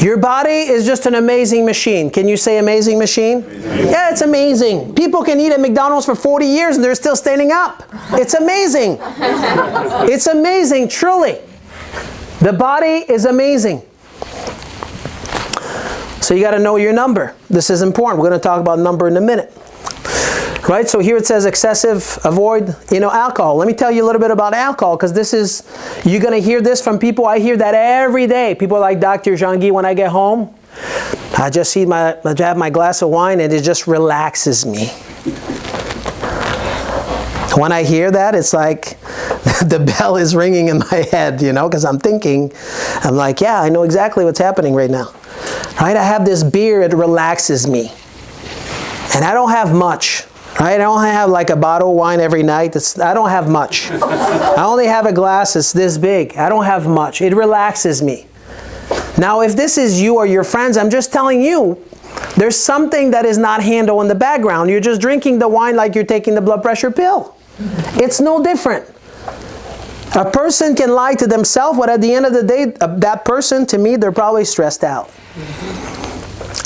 Your body is just an amazing machine. Can you say amazing machine? Yeah, it's amazing. People can eat at McDonald's for 40 years and they're still standing up. It's amazing. It's amazing, truly. The body is amazing. So you got to know your number. This is important. We're going to talk about number in a minute. Right? So here it says excessive, avoid, alcohol. Let me tell you a little bit about alcohol, because you're going to hear this from people. I hear that every day. People are like, Dr. Jean-Guy, when I get home, I just have my glass of wine and it just relaxes me. When I hear that, it's like the bell is ringing in my head, because I'm like, yeah, I know exactly what's happening right now. Right? I have this beer, it relaxes me. And I don't have much. Right? I don't have like a bottle of wine every night. I don't have much. I only have a glass that's this big. I don't have much. It relaxes me. Now, if this is you or your friends, I'm just telling you, there's something that is not handled in the background. You're just drinking the wine like you're taking the blood pressure pill. It's no different. A person can lie to themselves, but at the end of the day, that person, to me, they're probably stressed out.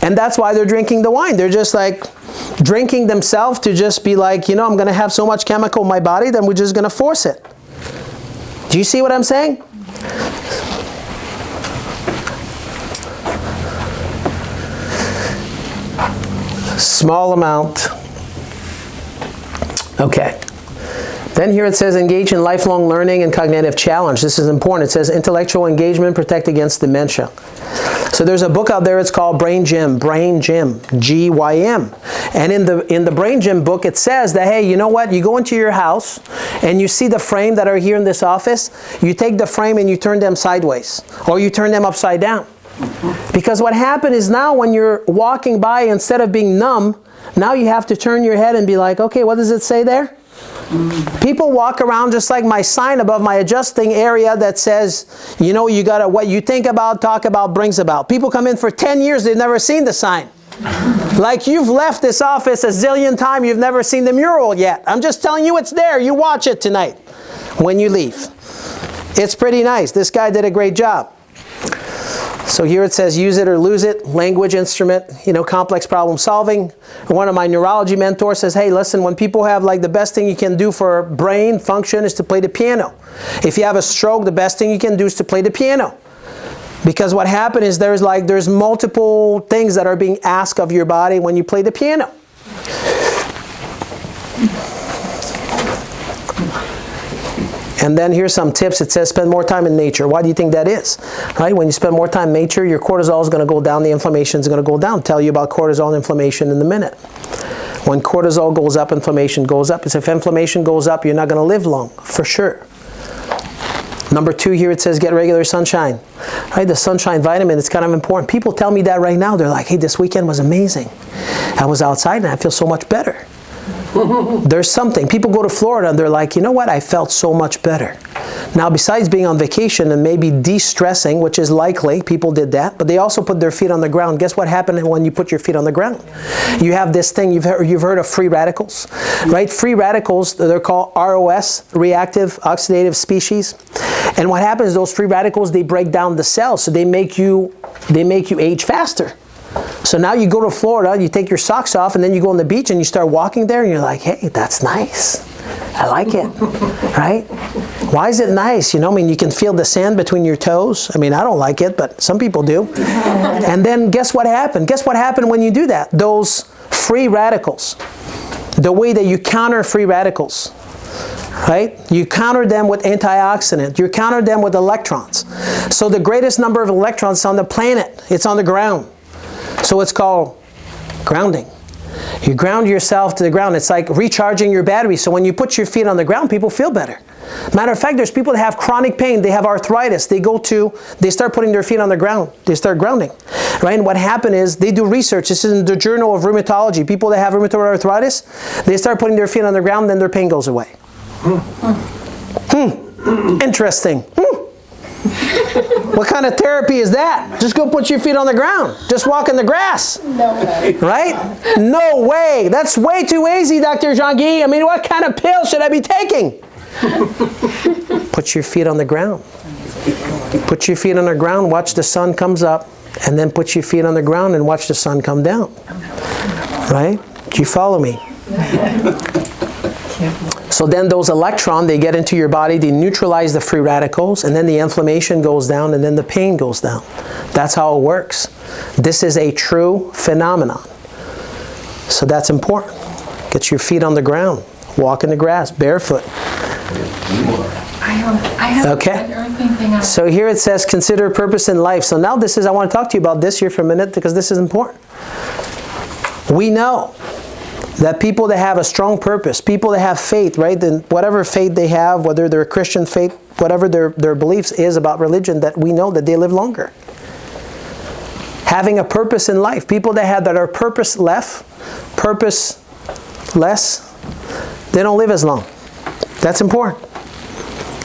And that's why they're drinking the wine. They're just like drinking themselves to just be like, I'm going to have so much chemical in my body, then we're just going to force it. Do you see what I'm saying? Small amount. Okay. Then here it says engage in lifelong learning and cognitive challenge. This is important. It says intellectual engagement, protect against dementia. So there's a book out there, it's called Brain Gym, G-Y-M. And in the Brain Gym book, it says that, hey, you know what? You go into your house and you see the frame that are here in this office. You take the frame and you turn them sideways, or you turn them upside down. Because what happened is now when you're walking by, instead of being numb, now you have to turn your head and be like, okay, what does it say there? People walk around just like my sign above my adjusting area that says, you gotta, what you think about, talk about, brings about. People come in for 10 years, they've never seen the sign. Like you've left this office a zillion times, you've never seen the mural yet. I'm just telling you it's there. You watch it tonight when you leave. It's pretty nice. This guy did a great job. So here it says use it or lose it, language instrument, complex problem solving. One of my neurology mentors says, hey, listen, when people have the best thing you can do for brain function is to play the piano. If you have a stroke, the best thing you can do is to play the piano. Because what happened is there's multiple things that are being asked of your body when you play the piano. And then here's some tips. It says spend more time in nature. Why do you think that is? Right? When you spend more time in nature, your cortisol is going to go down, the inflammation is going to go down. I'll tell you about cortisol and inflammation in a minute. When cortisol goes up, inflammation goes up. If inflammation goes up, you're not going to live long, for sure. Number 2 here, it says get regular sunshine. Right? The sunshine vitamin is kind of important. People tell me that right now. They're like, hey, this weekend was amazing. I was outside and I feel so much better. There's something. People go to Florida and they're like, you know what? I felt so much better. Now, besides being on vacation and maybe de-stressing, which is likely, people did that, but they also put their feet on the ground. Guess what happened when you put your feet on the ground? You have this thing, you've heard of free radicals, right? Free radicals, they're called ROS, reactive oxidative species. And what happens is those free radicals, they break down the cells, so they make you age faster. So now you go to Florida, you take your socks off, and then you go on the beach and you start walking there, and you're like, hey, that's nice. I like it, right? Why is it nice? You know, I mean, you can feel the sand between your toes. I mean, I don't like it, but some people do. And then guess what happened? Guess what happened when you do that? Those free radicals, the way that you counter free radicals, right? You counter them with antioxidant. You counter them with electrons. So the greatest number of electrons on the planet, it's on the ground. So it's called grounding. You ground yourself to the ground. It's like recharging your battery. So when you put your feet on the ground, people feel better. Matter of fact, there's people that have chronic pain. They have arthritis. They start putting their feet on the ground. They start grounding. Right? And what happened is they do research. This is in the Journal of Rheumatology. People that have rheumatoid arthritis, they start putting their feet on the ground, then their pain goes away. Interesting. What kind of therapy is that? Just go put your feet on the ground. Just walk in the grass. No way. Right? No way. That's way too easy, Dr. Jean-Guy. I mean, what kind of pill should I be taking? Put your feet on the ground. Put your feet on the ground, watch the sun comes up, and then put your feet on the ground and watch the sun come down. Right? Do you follow me? So then those electrons, they get into your body, they neutralize the free radicals, and then the inflammation goes down, and then the pain goes down. That's how it works. This is a true phenomenon. So that's important. Get your feet on the ground. Walk in the grass, barefoot. I have okay. an earthing thing. So here it says, consider purpose in life. So now I want to talk to you about this here for a minute, because this is important. We know that people that have a strong purpose, people that have faith, right? Then whatever faith they have, whether they're Christian faith, whatever their beliefs is about religion, that we know that they live longer. Having a purpose in life. People that are purposeless, they don't live as long. That's important.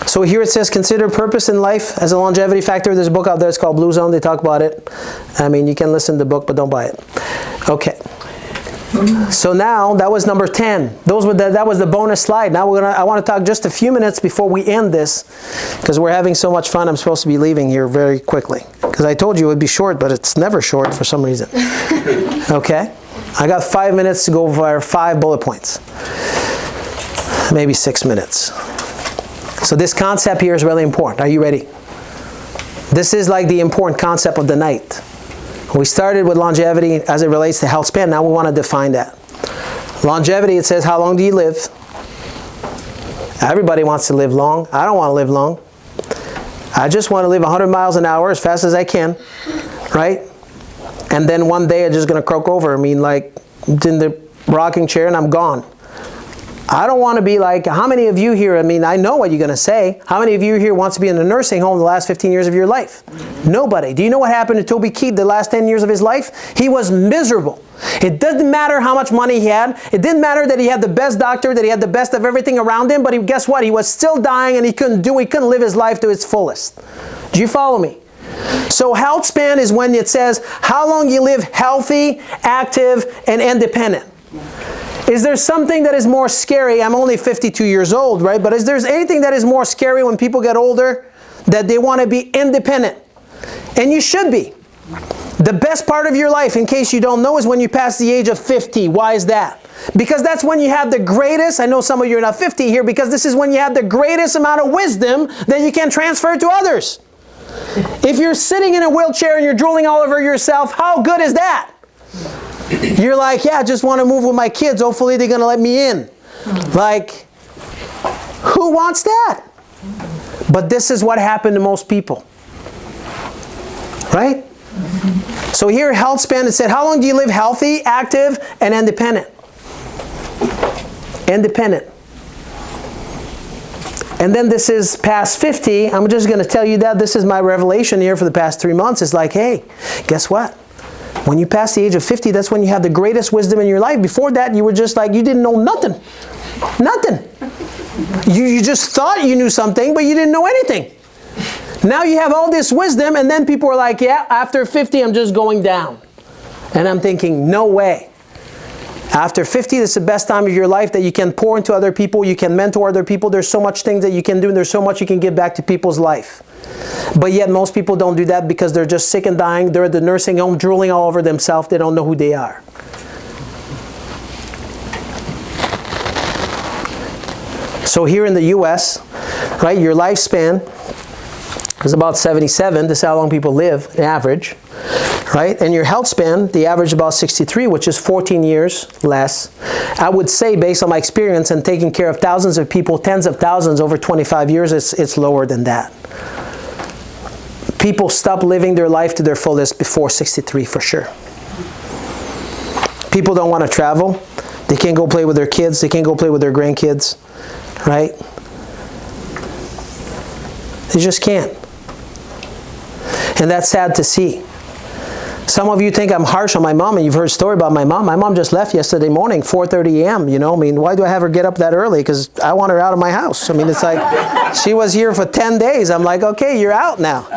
So here it says, consider purpose in life as a longevity factor. There's a book out there, it's called Blue Zone. They talk about it. I mean, you can listen to the book, but don't buy it. Okay. So now, that was number 10. That was the bonus slide. Now I want to talk just a few minutes before we end this, because we're having so much fun. I'm supposed to be leaving here very quickly. Because I told you it would be short, but it's never short for some reason. Okay? I got 5 minutes to go over 5 bullet points. Maybe 6 minutes. So this concept here is really important. Are you ready? This is like the important concept of the night. We started with longevity as it relates to health span. Now we want to define that. Longevity, it says, how long do you live? Everybody wants to live long. I don't want to live long. I just want to live 100 miles an hour as fast as I can, right? And then one day I'm just going to croak over. I mean, like, in the rocking chair and I'm gone. I don't want to be like, how many of you here, I mean, I know what you're going to say. How many of you here wants to be in a nursing home the last 15 years of your life? Nobody. Do you know what happened to Toby Keith the last 10 years of his life? He was miserable. It doesn't matter how much money he had. It didn't matter that he had the best doctor, that he had the best of everything around him, but guess what? He was still dying and he couldn't live his life to its fullest. Do you follow me? So health span is when it says how long you live healthy, active, and independent. Is there something that is more scary? I'm only 52 years old, right? But is there anything that is more scary when people get older? That they want to be independent. And you should be. The best part of your life, in case you don't know, is when you pass the age of 50. Why is that? Because that's when you have the greatest, I know some of you are not 50 here, because this is when you have the greatest amount of wisdom that you can transfer to others. If you're sitting in a wheelchair and you're drooling all over yourself, how good is that? You're like, yeah, I just want to move with my kids. Hopefully they're going to let me in. Like, who wants that? But this is what happened to most people. Right? So here, health span, it said, how long do you live healthy, active, and independent? Independent. And then this is past 50. I'm just going to tell you that this is my revelation here for the past 3 months. It's like, hey, guess what? When you pass the age of 50, that's when you have the greatest wisdom in your life. Before that, you were just like, you didn't know nothing. Nothing. You just thought you knew something, but you didn't know anything. Now you have all this wisdom, and then people are like, yeah, after 50, I'm just going down. And I'm thinking, no way. After 50, this is the best time of your life that you can pour into other people, you can mentor other people. There's so much things that you can do, and there's so much you can give back to people's life. But yet most people don't do that because they're just sick and dying. They're at the nursing home drooling all over themselves. They don't know who they are. So here in the US, right, your lifespan is about 77. This is how long people live, average. Right? And your health span, the average is about 63, which is 14 years less. I would say, based on my experience and taking care of thousands of people, tens of thousands over 25 years, it's lower than that. People stop living their life to their fullest before 63 for sure. People don't want to travel. They can't go play with their kids. They can't go play with their grandkids. Right? They just can't. And that's sad to see. Some of you think I'm harsh on my mom, and you've heard a story about my mom. My mom just left yesterday morning, 4:30 a.m., you know. I mean, why do I have her get up that early? Because I want her out of my house. I mean, it's like, she was here for 10 days. I'm like, okay, you're out now.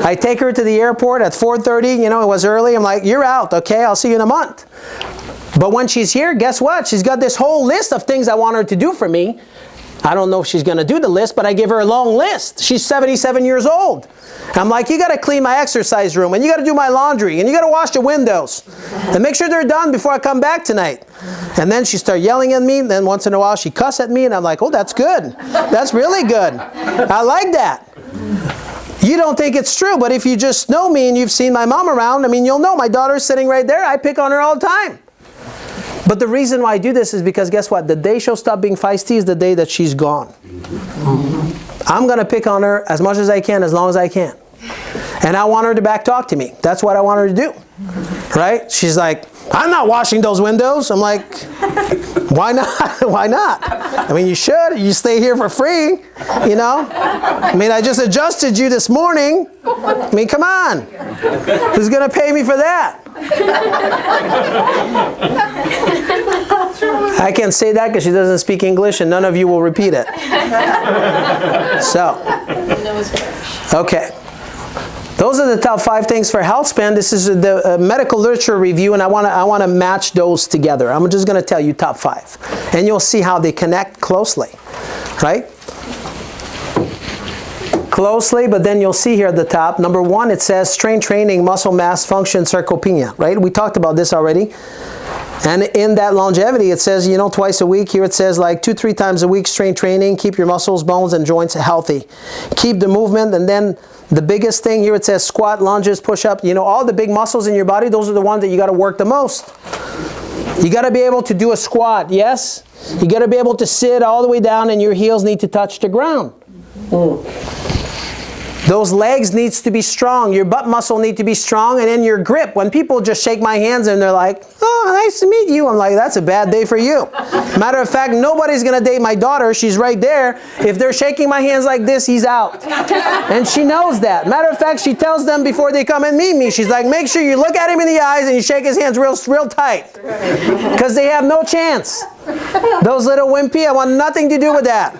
I take her to the airport at 4:30, you know, it was early. I'm like, you're out, okay, I'll see you in a month. But when she's here, guess what? She's got this whole list of things I want her to do for me. I don't know if she's going to do the list, but I give her a long list. She's 77 years old. I'm like, you got to clean my exercise room, and you got to do my laundry, and you got to wash the windows, and make sure they're done before I come back tonight. And then she started yelling at me, and then once in a while she cuss at me, and I'm like, oh, that's good. That's really good. I like that. You don't think it's true, but if you just know me and you've seen my mom around, I mean, you'll know my daughter's sitting right there. I pick on her all the time. But the reason why I do this is because guess what? The day she'll stop being feisty is the day that she's gone. I'm going to pick on her as much as I can, as long as I can. And I want her to back talk to me. That's what I want her to do. Right? She's like, I'm not washing those windows. I'm like, why not? Why not? I mean, you should. You stay here for free, you know? I mean, I just adjusted you this morning. I mean, come on. Who's going to pay me for that? I can say that because she doesn't speak English, and none of you will repeat it. So, okay. Those are the top 5 things for health span. This is the medical literature review, and I want to match those together. I'm just going to tell you top 5, and you'll see how they connect closely, right? Closely, but then you'll see here at the top, number 1, it says strength training, muscle mass, function, sarcopenia, right? We talked about this already. And in that longevity, it says, you know, twice a week. Here it says like 2-3 times a week strength training. Keep your muscles, bones, and joints healthy. Keep the movement. And then the biggest thing here, it says squat, lunges, push-up. You know, all the big muscles in your body, those are the ones that you got to work the most. You got to be able to do a squat, yes? You got to be able to sit all the way down, and your heels need to touch the ground. Those legs needs to be strong. Your butt muscle need to be strong, and then your grip. When people just shake my hands and they're like, oh, nice to meet you. I'm like, that's a bad day for you. Matter of fact, nobody's going to date my daughter. She's right there. If they're shaking my hands like this, he's out. And she knows that. Matter of fact, she tells them before they come and meet me. She's like, make sure you look at him in the eyes and you shake his hands real tight. Because they have no chance. Those little wimpy, I want nothing to do with that.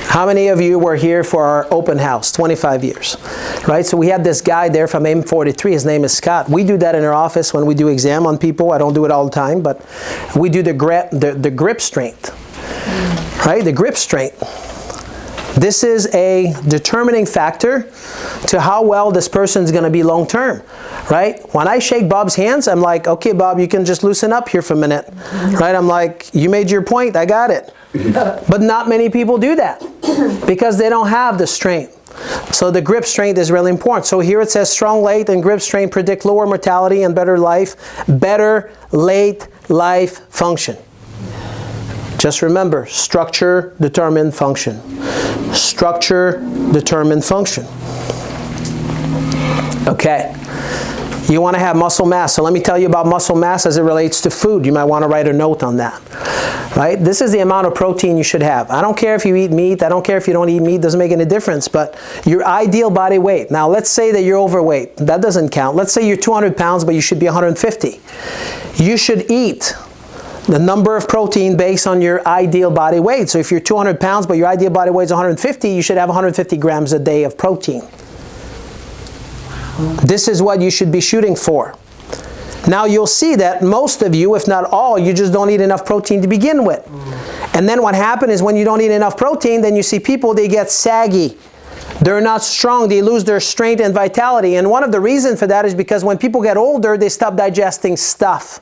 How many of you were here for our open house? 25 years, right? So we had this guy there from M43. His name is Scott. We do that in our office when we do exam on people. I don't do it all the time, but we do the grip strength, right? The grip strength. This is a determining factor to how well this person's going to be long term, right? When I shake Bob's hands, I'm like, okay, Bob, you can just loosen up here for a minute, right? I'm like, you made your point, I got it. But not many people do that because they don't have the strength. So the grip strength is really important. So here it says strong late and grip strength predict lower mortality and better late life function. Just remember, structure, determine function. Structure, determine function. Okay. You want to have muscle mass. So let me tell you about muscle mass as it relates to food. You might want to write a note on that. Right? This is the amount of protein you should have. I don't care if you eat meat. I don't care if you don't eat meat. It doesn't make any difference. But your ideal body weight. Now, let's say that you're overweight. That doesn't count. Let's say you're 200 pounds, but you should be 150. You should eat the number of protein based on your ideal body weight. So if you're 200 pounds, but your ideal body weight is 150, you should have 150 grams a day of protein. This is what you should be shooting for. Now you'll see that most of you, if not all, you just don't eat enough protein to begin with. And then what happens is when you don't eat enough protein, then you see people, they get saggy. They're not strong. They lose their strength and vitality. And one of the reasons for that is because when people get older, they stop digesting stuff.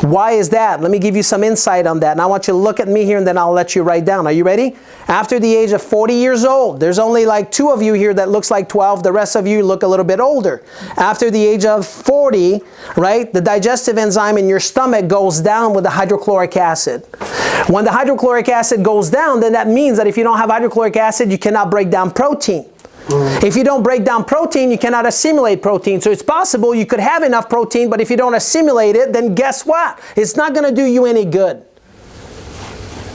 Why is that? Let me give you some insight on that. And I want you to look at me here and then I'll let you write down. Are you ready? After the age of 40 years old, there's only like 2 of you here that looks like 12. The rest of you look a little bit older. After the age of 40, right, the digestive enzyme in your stomach goes down with the hydrochloric acid. When the hydrochloric acid goes down, then that means that if you don't have hydrochloric acid, you cannot break down protein. If you don't break down protein, you cannot assimilate protein. So it's possible you could have enough protein, but if you don't assimilate it, then guess what? It's not going to do you any good.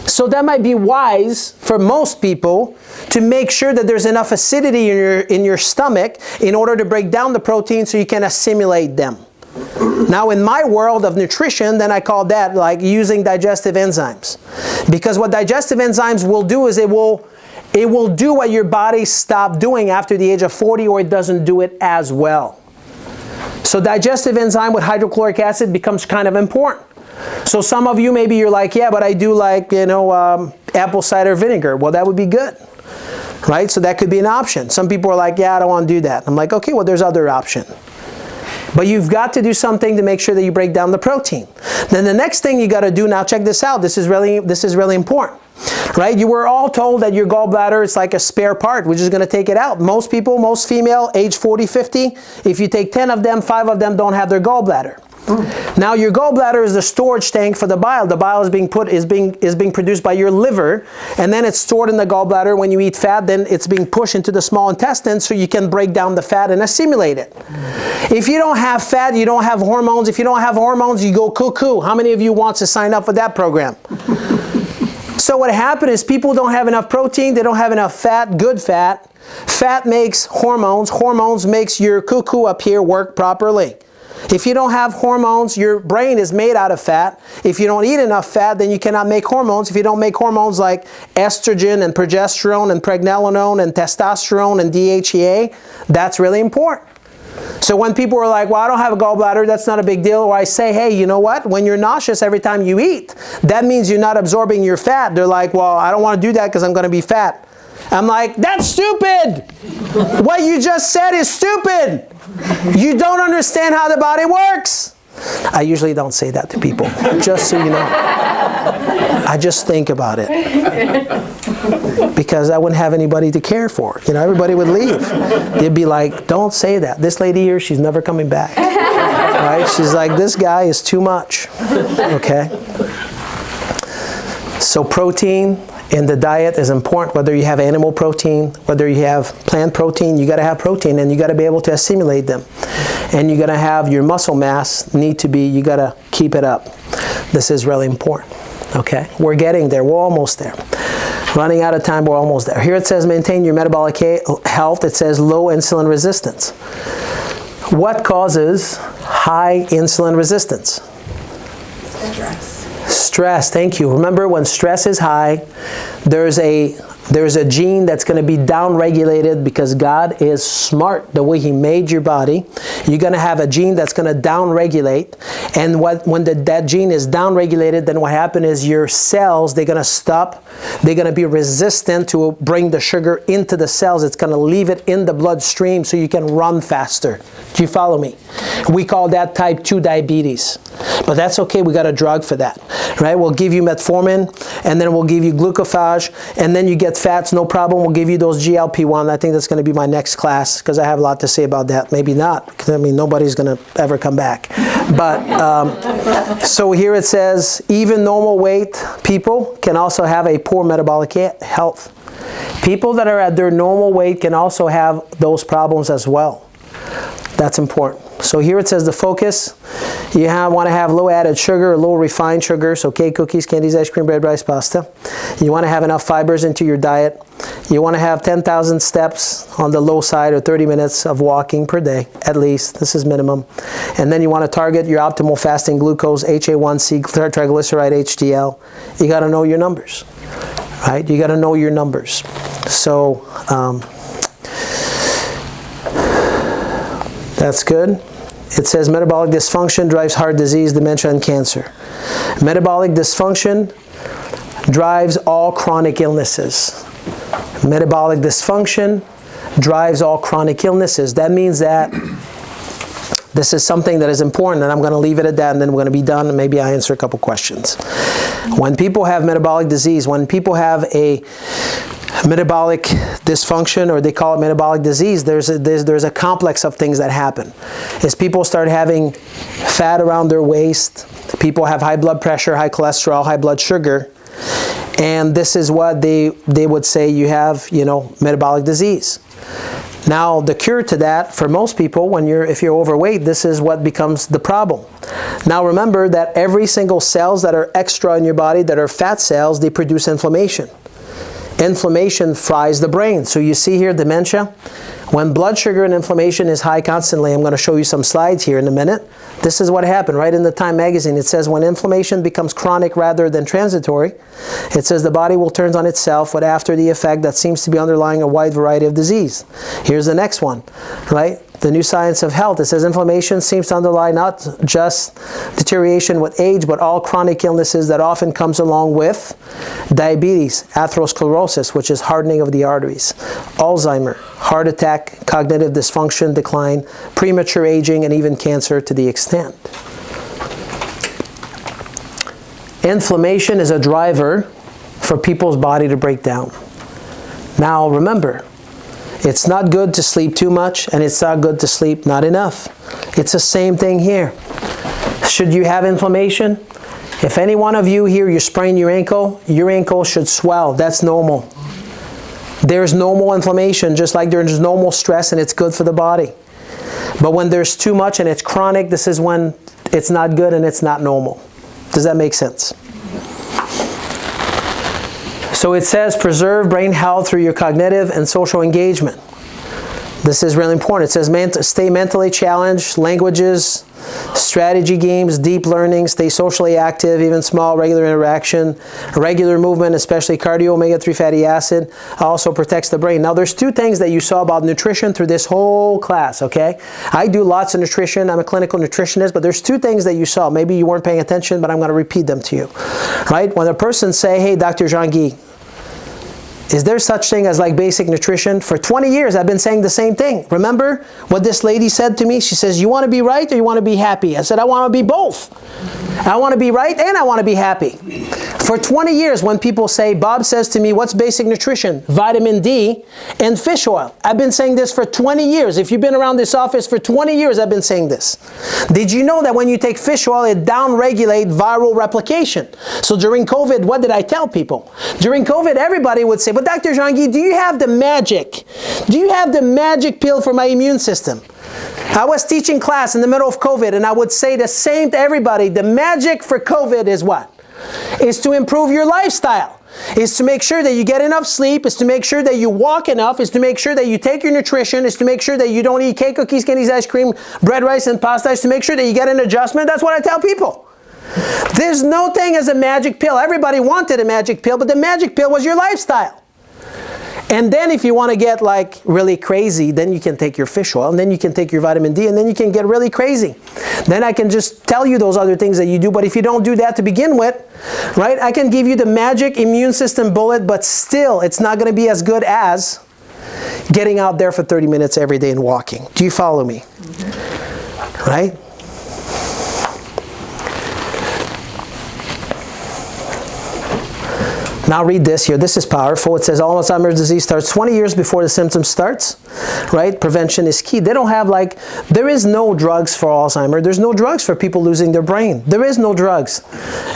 So that might be wise for most people to make sure that there's enough acidity in your stomach in order to break down the protein so you can assimilate them. Now in my world of nutrition, then I call that like using digestive enzymes. Because what digestive enzymes will do is it will do what your body stopped doing after the age of 40, or it doesn't do it as well. So digestive enzyme with hydrochloric acid becomes kind of important. So some of you, maybe you're like, yeah, but I do like, apple cider vinegar. Well, that would be good, right? So that could be an option. Some people are like, yeah, I don't want to do that. I'm like, okay, well, there's other option. But you've got to do something to make sure that you break down the protein. Then the next thing you got to do, now check this out, this is really important. Right? You were all told that your gallbladder is like a spare part. We're just going to take it out. Most people, most female, age 40, 50, if you take 10 of them, 5 of them don't have their gallbladder. Now your gallbladder is the storage tank for the bile. The bile is being produced by your liver, and then it's stored in the gallbladder. When you eat fat, then it's being pushed into the small intestine so you can break down the fat and assimilate it. If you don't have fat, you don't have hormones. If you don't have hormones, you go cuckoo. How many of you want to sign up for that program? So what happened is people don't have enough protein, they don't have enough fat, good fat. Fat makes hormones. Hormones makes your cuckoo up here work properly. If you don't have hormones, your brain is made out of fat. If you don't eat enough fat, then you cannot make hormones. If you don't make hormones like estrogen and progesterone and pregnenolone and testosterone and DHEA, that's really important. So when people are like, well, I don't have a gallbladder, that's not a big deal. Or I say, hey, you know what? When you're nauseous every time you eat, that means you're not absorbing your fat. They're like, well, I don't want to do that because I'm going to be fat. I'm like, that's stupid. What you just said is stupid. You don't understand how the body works. I usually don't say that to people, just so you know. I just think about it. Because I wouldn't have anybody to care for. Everybody would leave. They'd be like, don't say that. This lady here, she's never coming back. Right? She's like, this guy is too much. Okay? So protein in the diet is important. Whether you have animal protein, whether you have plant protein, you got to have protein and you got to be able to assimilate them. And you got to have your muscle mass you got to keep it up. This is really important. Okay? We're getting there. We're almost there. Running out of time, we're almost there. Here it says maintain your metabolic health. It says low insulin resistance. What causes high insulin resistance? Stress. Stress, thank you. Remember, when stress is high, there's a There's a gene that's going to be downregulated because God is smart the way He made your body. You're going to have a gene that's going to downregulate. And when that gene is downregulated, then what happens is your cells, they're going to stop. They're going to be resistant to bring the sugar into the cells. It's going to leave it in the bloodstream so you can run faster. Do you follow me? We call that type 2 diabetes. But that's okay. We got a drug for that. Right? We'll give you metformin, and then we'll give you glucophage, and then you get fats, no problem. We'll give you those GLP-1. I think that's going to be my next class because I have a lot to say about that. Maybe not, because I mean, nobody's going to ever come back. But so here it says, even normal weight people can also have a poor metabolic health. People that are at their normal weight can also have those problems as well. That's important. So here it says the focus. You want to have low added sugar or low refined sugars, okay, cookies, candies, ice cream, bread, rice, pasta. You want to have enough fibers into your diet. You want to have 10,000 steps on the low side or 30 minutes of walking per day, at least. This is minimum. And then you want to target your optimal fasting glucose, HA1C, triglyceride, HDL. You got to know your numbers, right? You got to know your numbers. So, that's good. It says metabolic dysfunction drives heart disease, dementia, and cancer. Metabolic dysfunction drives all chronic illnesses. Metabolic dysfunction drives all chronic illnesses. That means that this is something that is important, and I'm going to leave it at that, and then we're going to be done, and maybe I answer a couple questions. When people have metabolic disease, when people have a metabolic dysfunction, or they call it metabolic disease, there's a complex of things that happen. As people start having fat around their waist, people have high blood pressure, high cholesterol, high blood sugar, and this is what they would say you have, metabolic disease. Now, the cure to that, for most people, if you're overweight, this is what becomes the problem. Now, remember that every single cells that are extra in your body, that are fat cells, they produce inflammation. Inflammation fries the brain. So you see here dementia. When blood sugar and inflammation is high constantly, I'm going to show you some slides here in a minute. This is what happened right in the Time magazine. It says when inflammation becomes chronic rather than transitory, it says the body will turn on itself with after the effect that seems to be underlying a wide variety of disease. Here's the next one, right? The New Science of Health. It says inflammation seems to underlie not just deterioration with age, but all chronic illnesses that often comes along with diabetes, atherosclerosis, which is hardening of the arteries, Alzheimer, heart attack, cognitive dysfunction, decline, premature aging, and even cancer to the extent. Inflammation is a driver for people's body to break down. Now remember, it's not good to sleep too much, and it's not good to sleep not enough. It's the same thing here. Should you have inflammation? If any one of you here, you sprain your ankle should swell. That's normal. There's normal inflammation, just like there's normal stress, and it's good for the body. But when there's too much and it's chronic, this is when it's not good and it's not normal. Does that make sense? So it says preserve brain health through your cognitive and social engagement. This is really important. It says stay mentally challenged, languages, strategy games, deep learning, stay socially active, even small regular interaction, regular movement, especially cardio, omega-3 fatty acid, also protects the brain. Now there's two things that you saw about nutrition through this whole class, okay? I do lots of nutrition. I'm a clinical nutritionist, but there's two things that you saw. Maybe you weren't paying attention, but I'm going to repeat them to you, right? When a person say, hey, Dr. Jean-Guy, is there such thing as like basic nutrition? For 20 years, I've been saying the same thing. Remember what this lady said to me? She says, you want to be right or you want to be happy? I said, I want to be both. I want to be right and I want to be happy. For 20 years, when people say, Bob says to me, what's basic nutrition? Vitamin D and fish oil. I've been saying this for 20 years. If you've been around this office for 20 years, I've been saying this. Did you know that when you take fish oil, it downregulates viral replication? So during COVID, what did I tell people? During COVID, everybody would say, but Dr. Jean-Guy, do you have the magic? Do you have the magic pill for my immune system? I was teaching class in the middle of COVID, and I would say the same to everybody. The magic for COVID is what? Is to improve your lifestyle. Is to make sure that you get enough sleep. Is to make sure that you walk enough. Is to make sure that you take your nutrition. Is to make sure that you don't eat cake, cookies, candies, ice cream, bread, rice, and pasta. Is to make sure that you get an adjustment. That's what I tell people. There's no thing as a magic pill. Everybody wanted a magic pill, but the magic pill was your lifestyle. And then if you want to get like really crazy, then you can take your fish oil, and then you can take your vitamin D, and then you can get really crazy. Then I can just tell you those other things that you do, but if you don't do that to begin with, right, I can give you the magic immune system bullet, but still it's not going to be as good as getting out there for 30 minutes every day and walking. Do you follow me? Mm-hmm. Right? Now read this here. This is powerful. It says Alzheimer's disease starts 20 years before the symptoms starts, right? Prevention is key. They don't have like, there is no drugs for Alzheimer's. There's no drugs for people losing their brain. There is no drugs.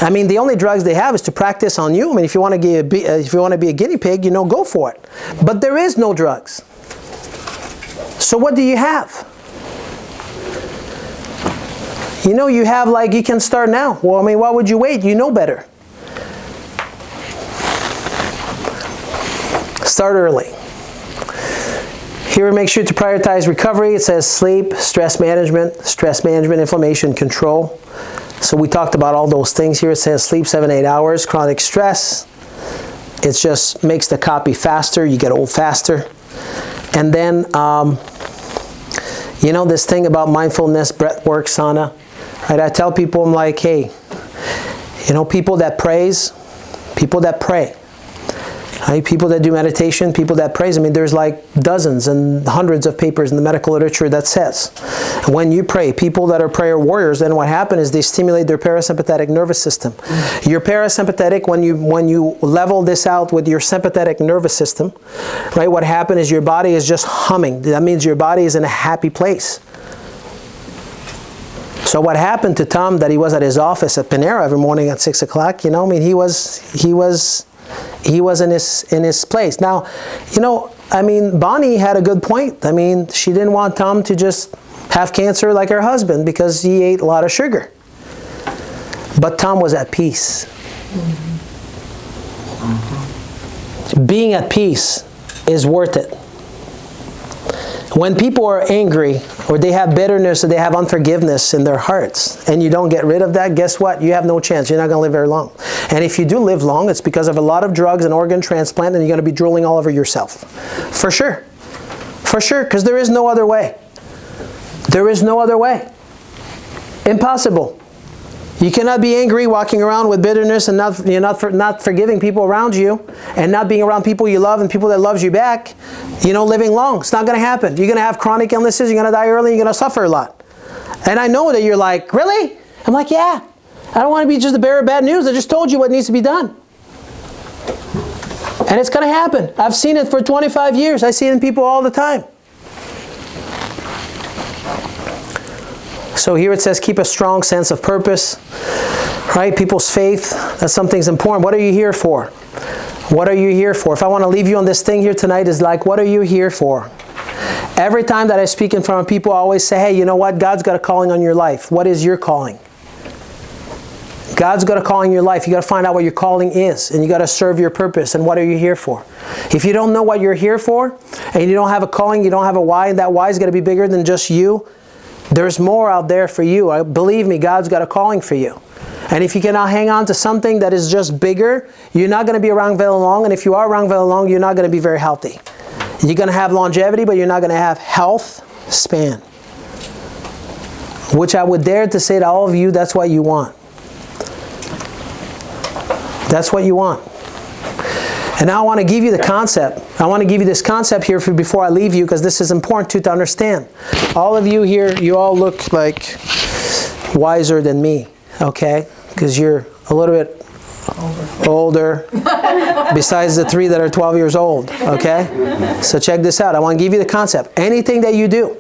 I mean, the only drugs they have is to practice on you. I mean, if you want to be a guinea pig, you know, go for it. But there is no drugs. So what do you have? You know, you have like, you can start now. Well, I mean, why would you wait? You know better. Start early. Here, make sure to prioritize recovery. It says sleep, stress management, inflammation control. So we talked about all those things here. It says sleep 7-8 hours, chronic stress. It just makes the copy faster. You get old faster. And then, you know, this thing about mindfulness, breath work, sauna. Right? I tell people, I'm like, hey, you know, people that pray, right? People that do meditation, people that praise. I mean, there's like dozens and hundreds of papers in the medical literature that says when you pray, people that are prayer warriors, then what happens is they stimulate their parasympathetic nervous system. Your parasympathetic, when you level this out with your sympathetic nervous system, right? What happens is your body is just humming. That means your body is in a happy place. So what happened to Tom, that he was at his office at Panera every morning at 6 o'clock, you know, I mean, he was in his place. Now, you know, I mean, Bonnie had a good point. I mean, she didn't want Tom to just have cancer like her husband because he ate a lot of sugar. But Tom was at peace. Mm-hmm. Being at peace is worth it. When people are angry, or they have bitterness, or they have unforgiveness in their hearts, and you don't get rid of that, guess what? You have no chance. You're not going to live very long. And if you do live long, it's because of a lot of drugs and organ transplant, and you're going to be drooling all over yourself. For sure. For sure, because there is no other way. There is no other way. Impossible. You cannot be angry, walking around with bitterness, and not forgiving people around you, and not being around people you love and people that loves you back, you know, living long. It's not going to happen. You're going to have chronic illnesses, you're going to die early, you're going to suffer a lot. And I know that you're like, really? I'm like, yeah. I don't want to be just the bearer of bad news. I just told you what needs to be done. And it's going to happen. I've seen it for 25 years. I see it in people all the time. So here it says, keep a strong sense of purpose, right? People's faith, that's something's important. What are you here for? What are you here for? If I want to leave you on this thing here tonight, is like, what are you here for? Every time that I speak in front of people, I always say, hey, you know what? God's got a calling on your life. What is your calling? God's got a calling in your life. You got to find out what your calling is, and you got to serve your purpose. And what are you here for? If you don't know what you're here for, and you don't have a calling, you don't have a why, and that why is going to be bigger than just you, there's more out there for you. Believe me, God's got a calling for you. And if you cannot hang on to something that is just bigger, you're not going to be around very long. And if you are around very long, you're not going to be very healthy. You're going to have longevity, but you're not going to have health span. Which I would dare to say to all of you, that's what you want. That's what you want. And now I want to give you the concept. I want to give you this concept here before I leave you, because this is important to understand. All of you here, you all look like wiser than me, okay? Because you're a little bit older, besides the 3 that are 12 years old, okay? So check this out. I want to give you the concept. Anything that you do,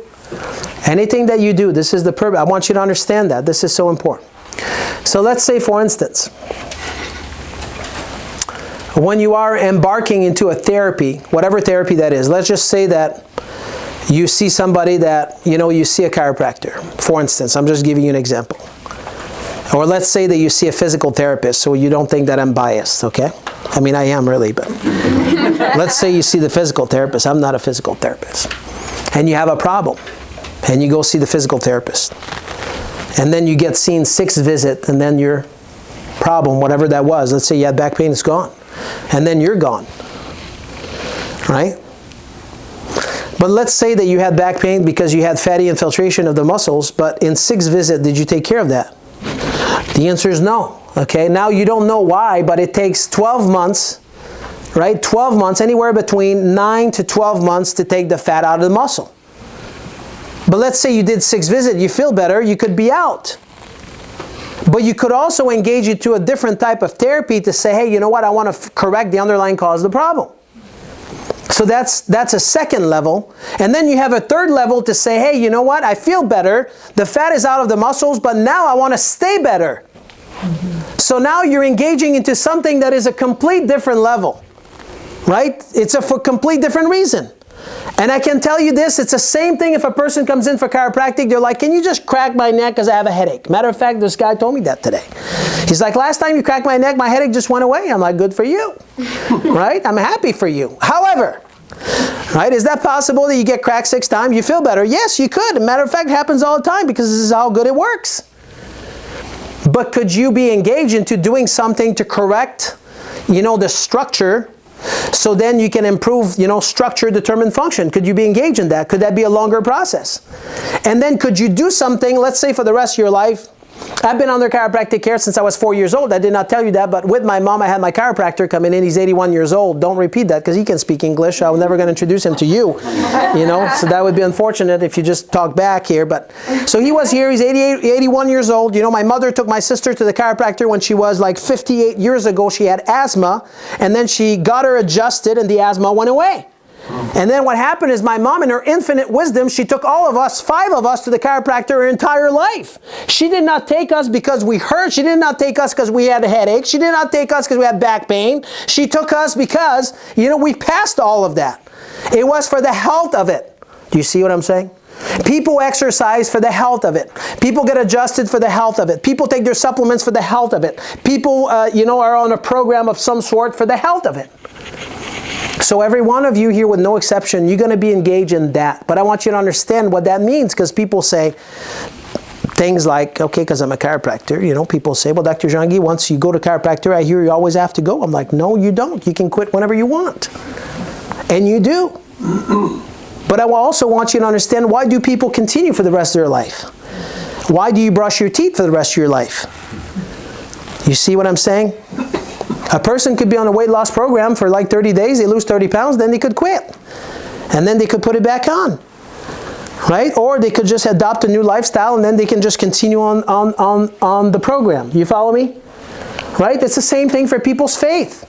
this is the purpose. I want you to understand that. This is so important. So let's say, for instance, when you are embarking into a therapy, whatever therapy that is, let's just say that you see somebody that, you know, you see a chiropractor, for instance. I'm just giving you an example. Or let's say that you see a physical therapist, so you don't think that I'm biased, okay? I mean, I am really, but let's say you see the physical therapist. I'm not a physical therapist. And you have a problem, and you go see the physical therapist. And then you get seen 6 visits, and then your problem, whatever that was, let's say you had back pain, it's gone. And then you're gone. right? But let's say that you had back pain because you had fatty infiltration of the muscles, but in 6 visits, did you take care of that? The answer is no. Okay, now you don't know why, but it takes 12 months, right? 12 months, anywhere between 9 to 12 months to take the fat out of the muscle. But let's say you did 6 visits, you feel better, you could be out. But you could also engage into a different type of therapy to say, hey, you know what, I want to correct the underlying cause of the problem. So that's a second level. And then you have a third level to say, hey, you know what, I feel better, the fat is out of the muscles, but now I want to stay better. So now you're engaging into something that is a complete different level, right? It's for a complete different reason. And I can tell you this, it's the same thing if a person comes in for chiropractic, they're like, can you just crack my neck because I have a headache? Matter of fact, this guy told me that today. He's like, last time you cracked my neck, my headache just went away. I'm like, good for you, right? I'm happy for you. However, right, is that possible that you get cracked 6 times, you feel better? Yes, you could. Matter of fact, it happens all the time because this is how good it works. But could you be engaged into doing something to correct, the structure, so then you can improve, structure determined function? Could you be engaged in that? Could that be a longer process? And then could you do something, let's say for the rest of your life? I've been under chiropractic care since I was 4 years old. I did not tell you that, but with my mom, I had my chiropractor coming in. He's 81 years old. Don't repeat that because he can speak English. I'm never going to introduce him to you, so that would be unfortunate if you just talk back here. But so he was here. He's 81 years old. My mother took my sister to the chiropractor when she was like 58 years ago. She had asthma, and then she got her adjusted, and the asthma went away. And then what happened is my mom, in her infinite wisdom, she took all of us, 5 of us, to the chiropractor her entire life. She did not take us because we hurt. She did not take us because we had a headache. She did not take us because we had back pain. She took us because, we passed all of that. It was for the health of it. Do you see what I'm saying? People exercise for the health of it. People get adjusted for the health of it. People take their supplements for the health of it. People, are on a program of some sort for the health of it. So every one of you here, with no exception, you're going to be engaged in that. But I want you to understand what that means, because people say things like, okay, because I'm a chiropractor, people say, well, Dr. Jean-Guy, once you go to chiropractor, I hear you always have to go. I'm like, no, you don't. You can quit whenever you want. And you do. But I also want you to understand, why do people continue for the rest of their life? Why do you brush your teeth for the rest of your life? You see what I'm saying? A person could be on a weight loss program for like 30 days, they lose 30 pounds, then they could quit. And then they could put it back on. Right? Or they could just adopt a new lifestyle and then they can just continue on the program. You follow me? Right? It's the same thing for people's faith.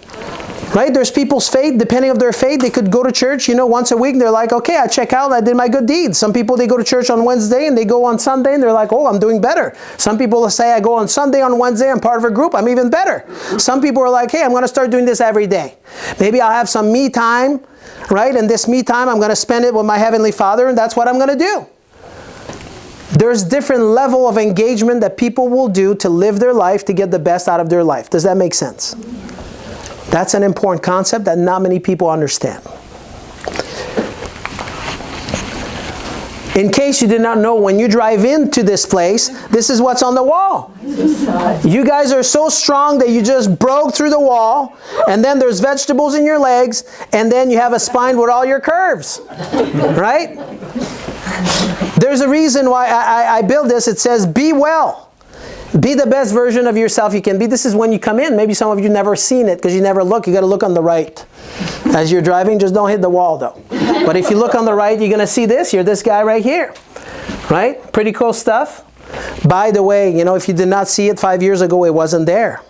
Right? There's people's faith, depending on their faith, they could go to church, once a week, and they're like, okay, I check out, I did my good deeds. Some people, they go to church on Wednesday, and they go on Sunday, and they're like, oh, I'm doing better. Some people will say, I go on Sunday, on Wednesday, I'm part of a group, I'm even better. Some people are like, hey, I'm going to start doing this every day. Maybe I'll have some me time, right? And this me time, I'm going to spend it with my Heavenly Father, and that's what I'm going to do. There's different level of engagement that people will do to live their life, to get the best out of their life. Does that make sense? That's an important concept that not many people understand. In case you did not know, when you drive into this place, this is what's on the wall. You guys are so strong that you just broke through the wall, and then there's vegetables in your legs, and then you have a spine with all your curves. Right? There's a reason why I built this. It says, be well. Be the best version of yourself you can be. This is when you come in. Maybe some of you never seen it because you never look. You got to look on the right. As you're driving, just don't hit the wall though. But if you look on the right, you're going to see this. You're this guy right here. Right? Pretty cool stuff. By the way, if you did not see it 5 years ago, it wasn't there.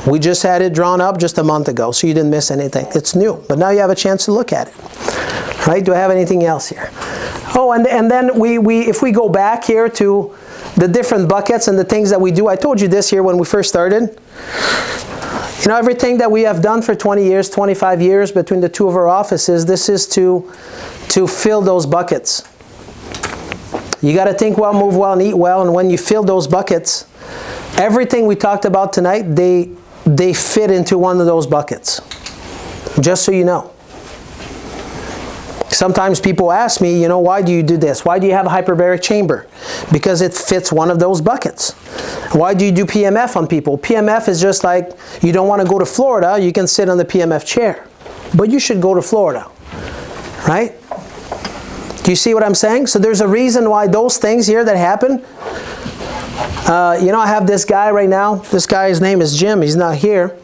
We just had it drawn up just a month ago, so you didn't miss anything. It's new. But now you have a chance to look at it. Right? Do I have anything else here? Oh, and then if we go back here to the different buckets and the things that we do. I told you this here when we first started. Everything that we have done for 20 years, 25 years between the 2 of our offices, this is to fill those buckets. You got to think well, move well, and eat well. And when you fill those buckets, everything we talked about tonight, they fit into one of those buckets. Just so you know. Sometimes people ask me, why do you do this? Why do you have a hyperbaric chamber? Because it fits one of those buckets. Why do you do PMF on people? PMF is just like, you don't want to go to Florida, you can sit on the PMF chair. but you should go to Florida, right? Do you see what I'm saying? So there's a reason why those things here that happen. You know, I have this guy right now. This guy, his name is Jim. He's not here,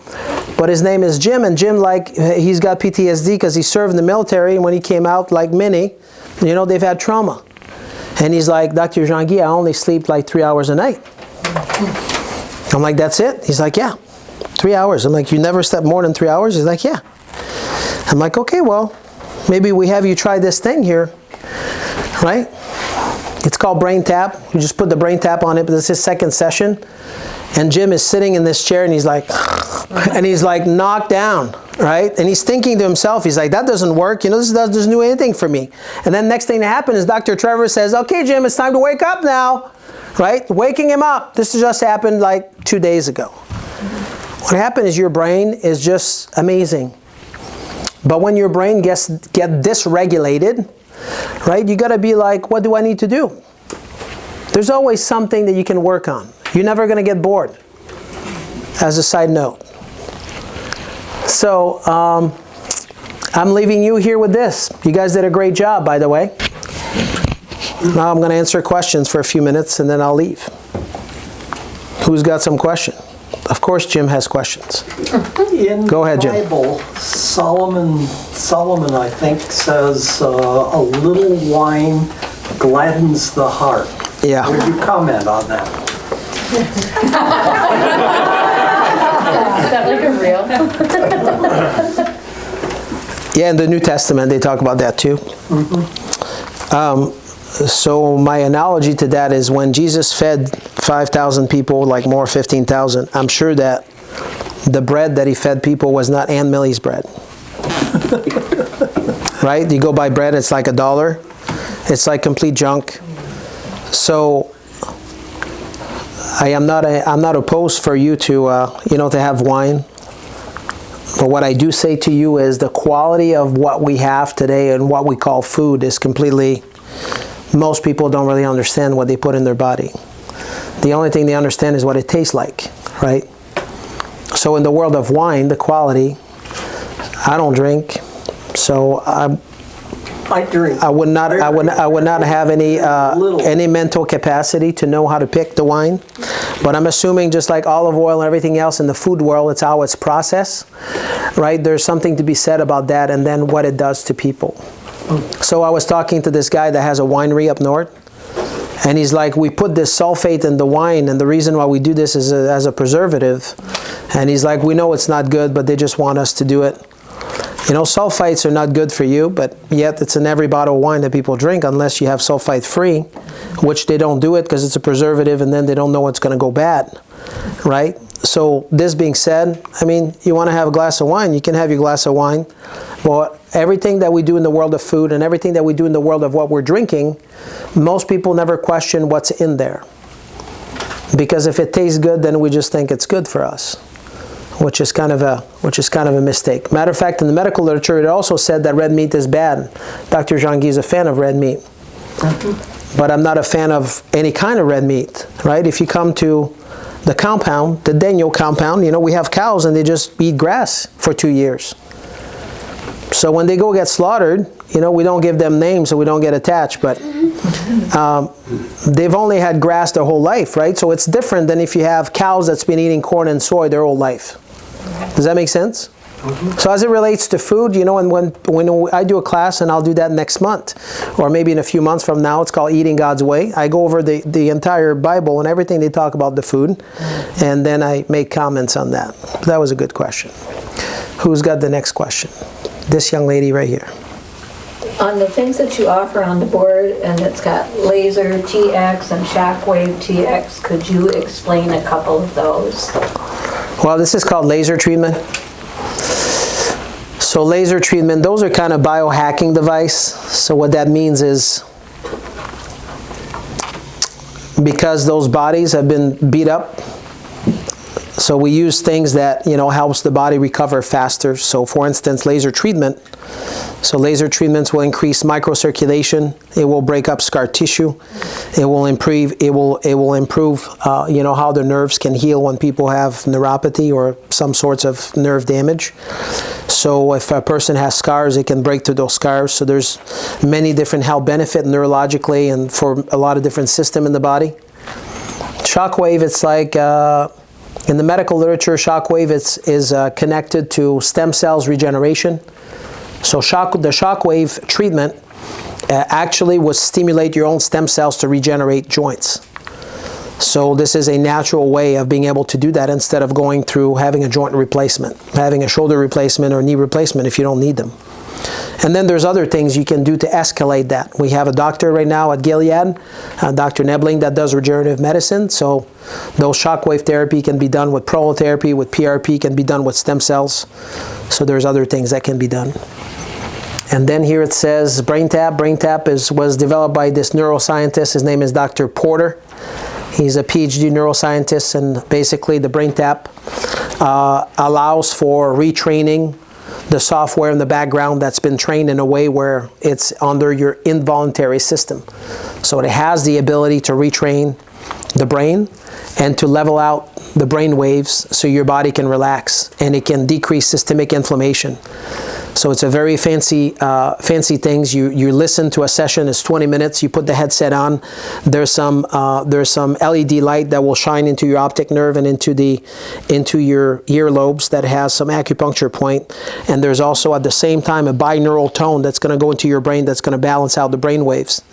but his name is Jim. And Jim, like, he's got PTSD because he served in the military. And when he came out, like many, you know, they've had trauma. And he's like, Dr. Jean-Guy, I only sleep like 3 hours a night. I'm like, that's it? He's like, yeah, 3 hours. I'm like, you never slept more than 3 hours? He's like, yeah. I'm like, okay, well, maybe we have you try this thing here, right? It's called Brain Tap. You just put the Brain Tap on it, but this is his second session. And Jim is sitting in this chair and he's like, knocked down, right? And he's thinking to himself, he's like, that doesn't work. You know, this doesn't do anything for me. And then next thing that happens is Dr. Trevor says, okay, Jim, it's time to wake up now, right? Waking him up. This just happened like 2 days ago. What happened is your brain is just amazing. But when your brain gets dysregulated, right, you got to be like, what do I need to do? There's always something that you can work on. You're never going to get bored, as a side note. So, I'm leaving you here with this. You guys did a great job, by the way. Now I'm going to answer questions for a few minutes, and then I'll leave. Who's got some question? Of course, Jim has questions. Go ahead, Jim. In the Bible, Solomon, I think, says a little wine gladdens the heart. Yeah. Would you comment on that? Is that like a real? Yeah, in the New Testament, they talk about that too. So my analogy to that is when Jesus fed 5,000 people, like more 15,000, I'm sure that the bread that he fed people was not Aunt Millie's bread. Right? You go buy bread, it's like $1. It's like complete junk. So I'm not opposed for you to to have wine. But what I do say to you is the quality of what we have today and what we call food is completely. Most people don't really understand what they put in their body. The only thing they understand is what it tastes like, right? So in the world of wine, the quality, I don't drink, so I drink. I would not have any mental capacity to know how to pick the wine. But I'm assuming just like olive oil and everything else in the food world, it's how it's processed, right? There's something to be said about that and then what it does to people. So I was talking to this guy that has a winery up north, and he's like, we put this sulfate in the wine, and the reason why we do this is as a preservative. And he's like, we know it's not good, but they just want us to do it. You know, sulfites are not good for you, but yet it's in every bottle of wine that people drink unless you have sulfite free, which they don't do it because it's a preservative, and then they don't know it's going to go bad, right? So this being said, I mean, you want to have a glass of wine, you can have your glass of wine, but everything that we do in the world of food and everything that we do in the world of what we're drinking, most people never question what's in there. Because if it tastes good, then we just think it's good for us, which is kind of a mistake. Matter of fact, in the medical literature, it also said that red meat is bad. Dr. Jean-Guy is a fan of red meat. But I'm not a fan of any kind of red meat, right? If you come to the compound, the Daigneault compound, you know, we have cows and they just eat grass for 2 years. So when they go get slaughtered, you know, we don't give them names so we don't get attached, but they've only had grass their whole life, right? So it's different than if you have cows that's been eating corn and soy their whole life. Does that make sense? So as it relates to food, you know, and when I do a class, and I'll do that next month, or maybe in a few months from now, it's called Eating God's Way. I go over the entire Bible and everything they talk about the food, and then I make comments on that. That was a good question. Who's got the next question? This young lady right here. On the things that you offer on the board, and it's got laser TX and shockwave TX, could you explain a couple of those? Well, this is called laser treatment. So laser treatment, those are kind of biohacking device. So what that means is because those bodies have been beat up, So we use things that, helps the body recover faster. So for instance, laser treatment. So laser treatments will increase microcirculation. It will break up scar tissue. It will improve. It will improve. How the nerves can heal when people have neuropathy or some sorts of nerve damage. So if a person has scars, it can break through those scars. So there's many different health benefits neurologically and for a lot of different systems in the body. Shockwave, it's like in the medical literature, shockwave is connected to stem cells regeneration. So the shockwave treatment actually will stimulate your own stem cells to regenerate joints. So this is a natural way of being able to do that instead of going through having a joint replacement, having a shoulder replacement or knee replacement if you don't need them. And then there's other things you can do to escalate that. We have a doctor right now at Gilead, Dr. Nebling, that does regenerative medicine. So those shockwave therapy can be done with prolotherapy, with PRP, can be done with stem cells. So there's other things that can be done. And then here it says BrainTap. BrainTap was developed by this neuroscientist. His name is Dr. Porter. He's a PhD neuroscientist, and basically the BrainTap allows for retraining the software in the background that's been trained in a way where it's under your involuntary system. So it has the ability to retrain the brain and to level out the brain waves so your body can relax, and it can decrease systemic inflammation. So it's a very fancy things. You listen to a session. It's 20 minutes. You put the headset on. There's some LED light that will shine into your optic nerve and into your earlobes that has some acupuncture point. And there's also at the same time a binaural tone that's going to go into your brain that's going to balance out the brain waves.